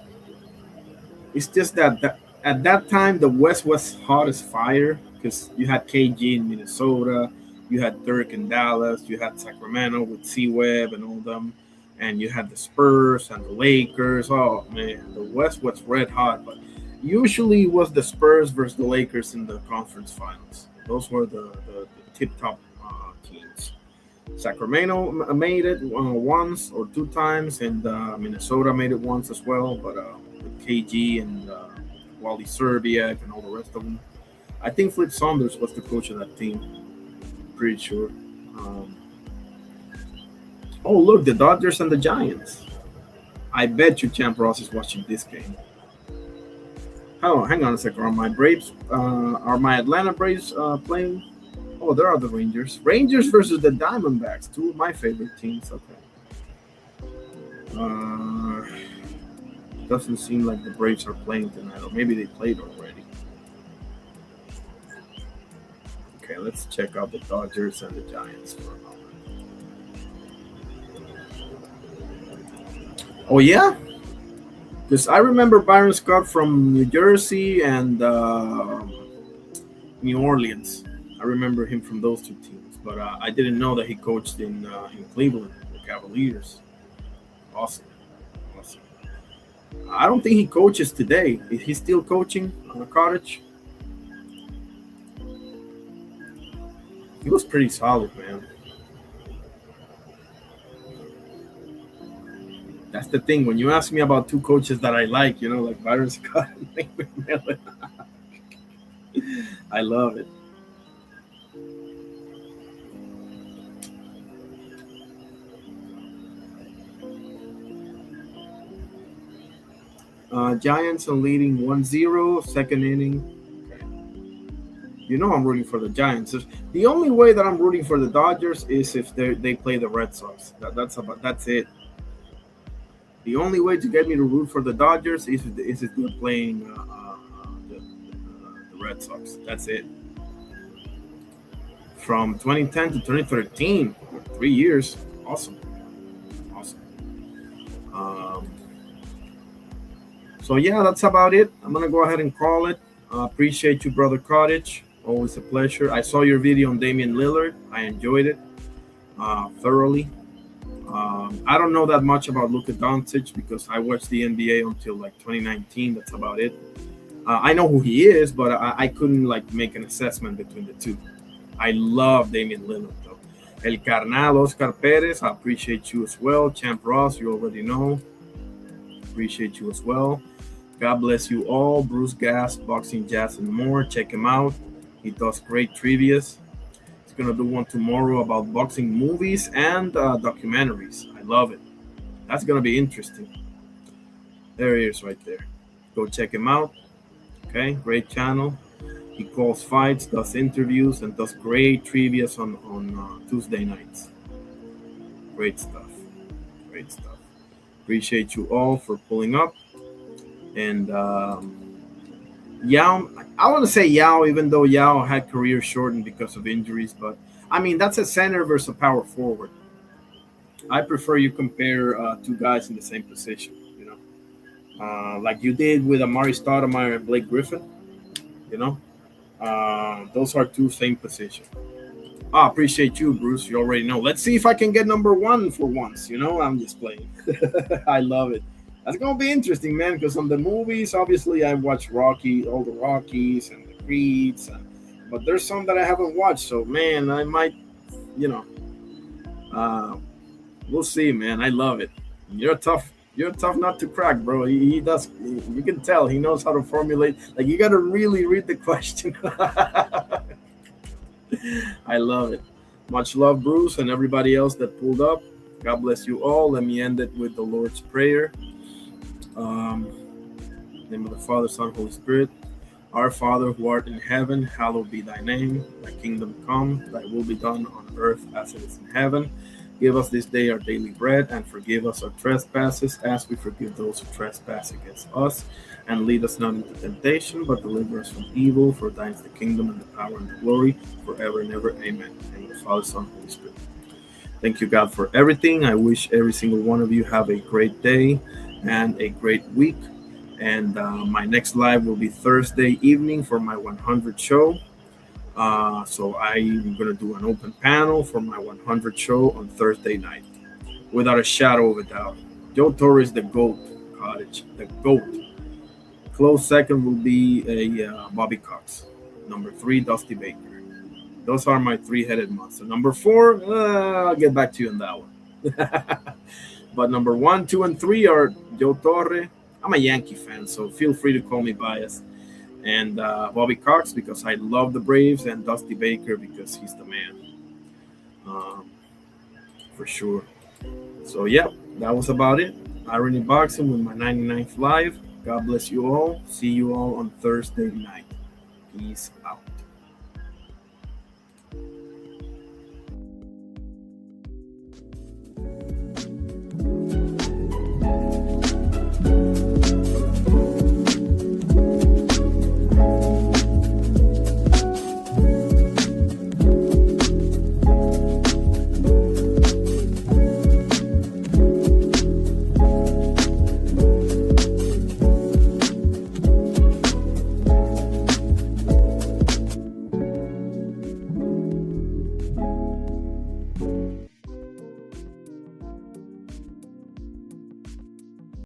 It's just that at that time the West was hot as fire because you had KG in Minnesota, you had Dirk in Dallas, you had Sacramento with C-Web and all them, and you had the Spurs and the Lakers. Oh man, the West was red hot, but usually it was the Spurs versus the Lakers in the conference finals. Those were the tip-top teams. Sacramento made it once or two times, and Minnesota made it once as well. But with KG and Wally Serbiak and all the rest of them, I think Flip Saunders was the coach of that team. Pretty sure. Oh, look, the Dodgers and the Giants. I bet you Champ Ross is watching this game. Oh, hang on a second. Are my Atlanta Braves playing? Oh, there are the Rangers. Rangers versus the Diamondbacks, two of my favorite teams. Okay. Doesn't seem like the Braves are playing tonight, or maybe they played already. Okay, let's check out the Dodgers and the Giants for a moment. Oh, yeah? Because I remember Byron Scott from New Jersey and New Orleans. I remember him from those two teams, but I didn't know that he coached in Cleveland, the Cavaliers. Awesome. I don't think he coaches today. Is he still coaching on a cottage? He was pretty solid, man. That's the thing. When you ask me about two coaches that I like, like Byron Scott and Nate McMillan, I love it. Giants are leading 1-0, second inning. Okay. I'm rooting for the Giants. The only way that I'm rooting for the Dodgers is if they play the Red Sox. That's it. The only way to get me to root for the Dodgers is if they're playing the Red Sox. That's it. From 2010 to 2013, 3 years. Awesome. So yeah, that's about it. I'm gonna go ahead and call it. Appreciate you, Brother Cottage. Always a pleasure. I saw your video on Damian Lillard. I enjoyed it thoroughly. I don't know that much about Luka Doncic because I watched the NBA until like 2019. That's about it. I know who he is, but I couldn't make an assessment between the two. I love Damian Lillard though. El Carnal, Oscar Perez, I appreciate you as well. Champ Ross, you already know. Appreciate you as well. God bless you all. Bruce Gass, Boxing Jazz, and more. Check him out. He does great trivias. He's going to do one tomorrow about boxing movies and documentaries. I love it. That's going to be interesting. There he is right there. Go check him out. Okay, great channel. He calls fights, does interviews, and does great trivias on Tuesday nights. Great stuff. Appreciate you all for pulling up. And Yao, I want to say Yao, even though Yao had career shortened because of injuries. But, I mean, that's a center versus a power forward. I prefer you compare two guys in the same position, like you did with Amari Stoudemire and Blake Griffin. Those are two same position. I appreciate you, Bruce. You already know. Let's see if I can get number one for once. I'm just playing. I love it. That's going to be interesting, man, because on the movies, obviously, I watch all the Rockies and the Creeds, but there's some that I haven't watched. So, man, I might, we'll see, man. I love it. You're tough nut to crack, bro. He does. You can tell he knows how to formulate. You got to really read the question. I love it. Much love, Bruce, and everybody else that pulled up. God bless you all. Let me end it with the Lord's Prayer. Name of the Father, Son, Holy Spirit. Our Father, who art in heaven, hallowed be thy name. Thy kingdom come, thy will be done on earth as it is in heaven. Give us this day our daily bread, and forgive us our trespasses as we forgive those who trespass against us. And lead us not into temptation, but deliver us from evil. For thine is the kingdom and the power and the glory forever and ever. Amen. And the Father, Son, Holy Spirit. Thank you, God, for everything. I wish every single one of you have a great day and a great week. And my next live will be Thursday evening for my 100 show. So I'm going to do an open panel for my 100 show on Thursday night. Without a shadow of a doubt. Joe Torre, the GOAT, Cottage. The GOAT. Close second will be Bobby Cox. Number 3, Dusty Baker. those are my three-headed monster. Number 4, I'll get back to you on that one. But number 1, 2, and 3 are Joe Torre. I'm a Yankee fan, so feel free to call me biased. And Bobby Cox, because I love the Braves, and Dusty Baker, because he's the man. For sure. So, yeah, that was about it. Irony Boxing with my 99th live. God bless you all. See you all on Thursday night. Peace out.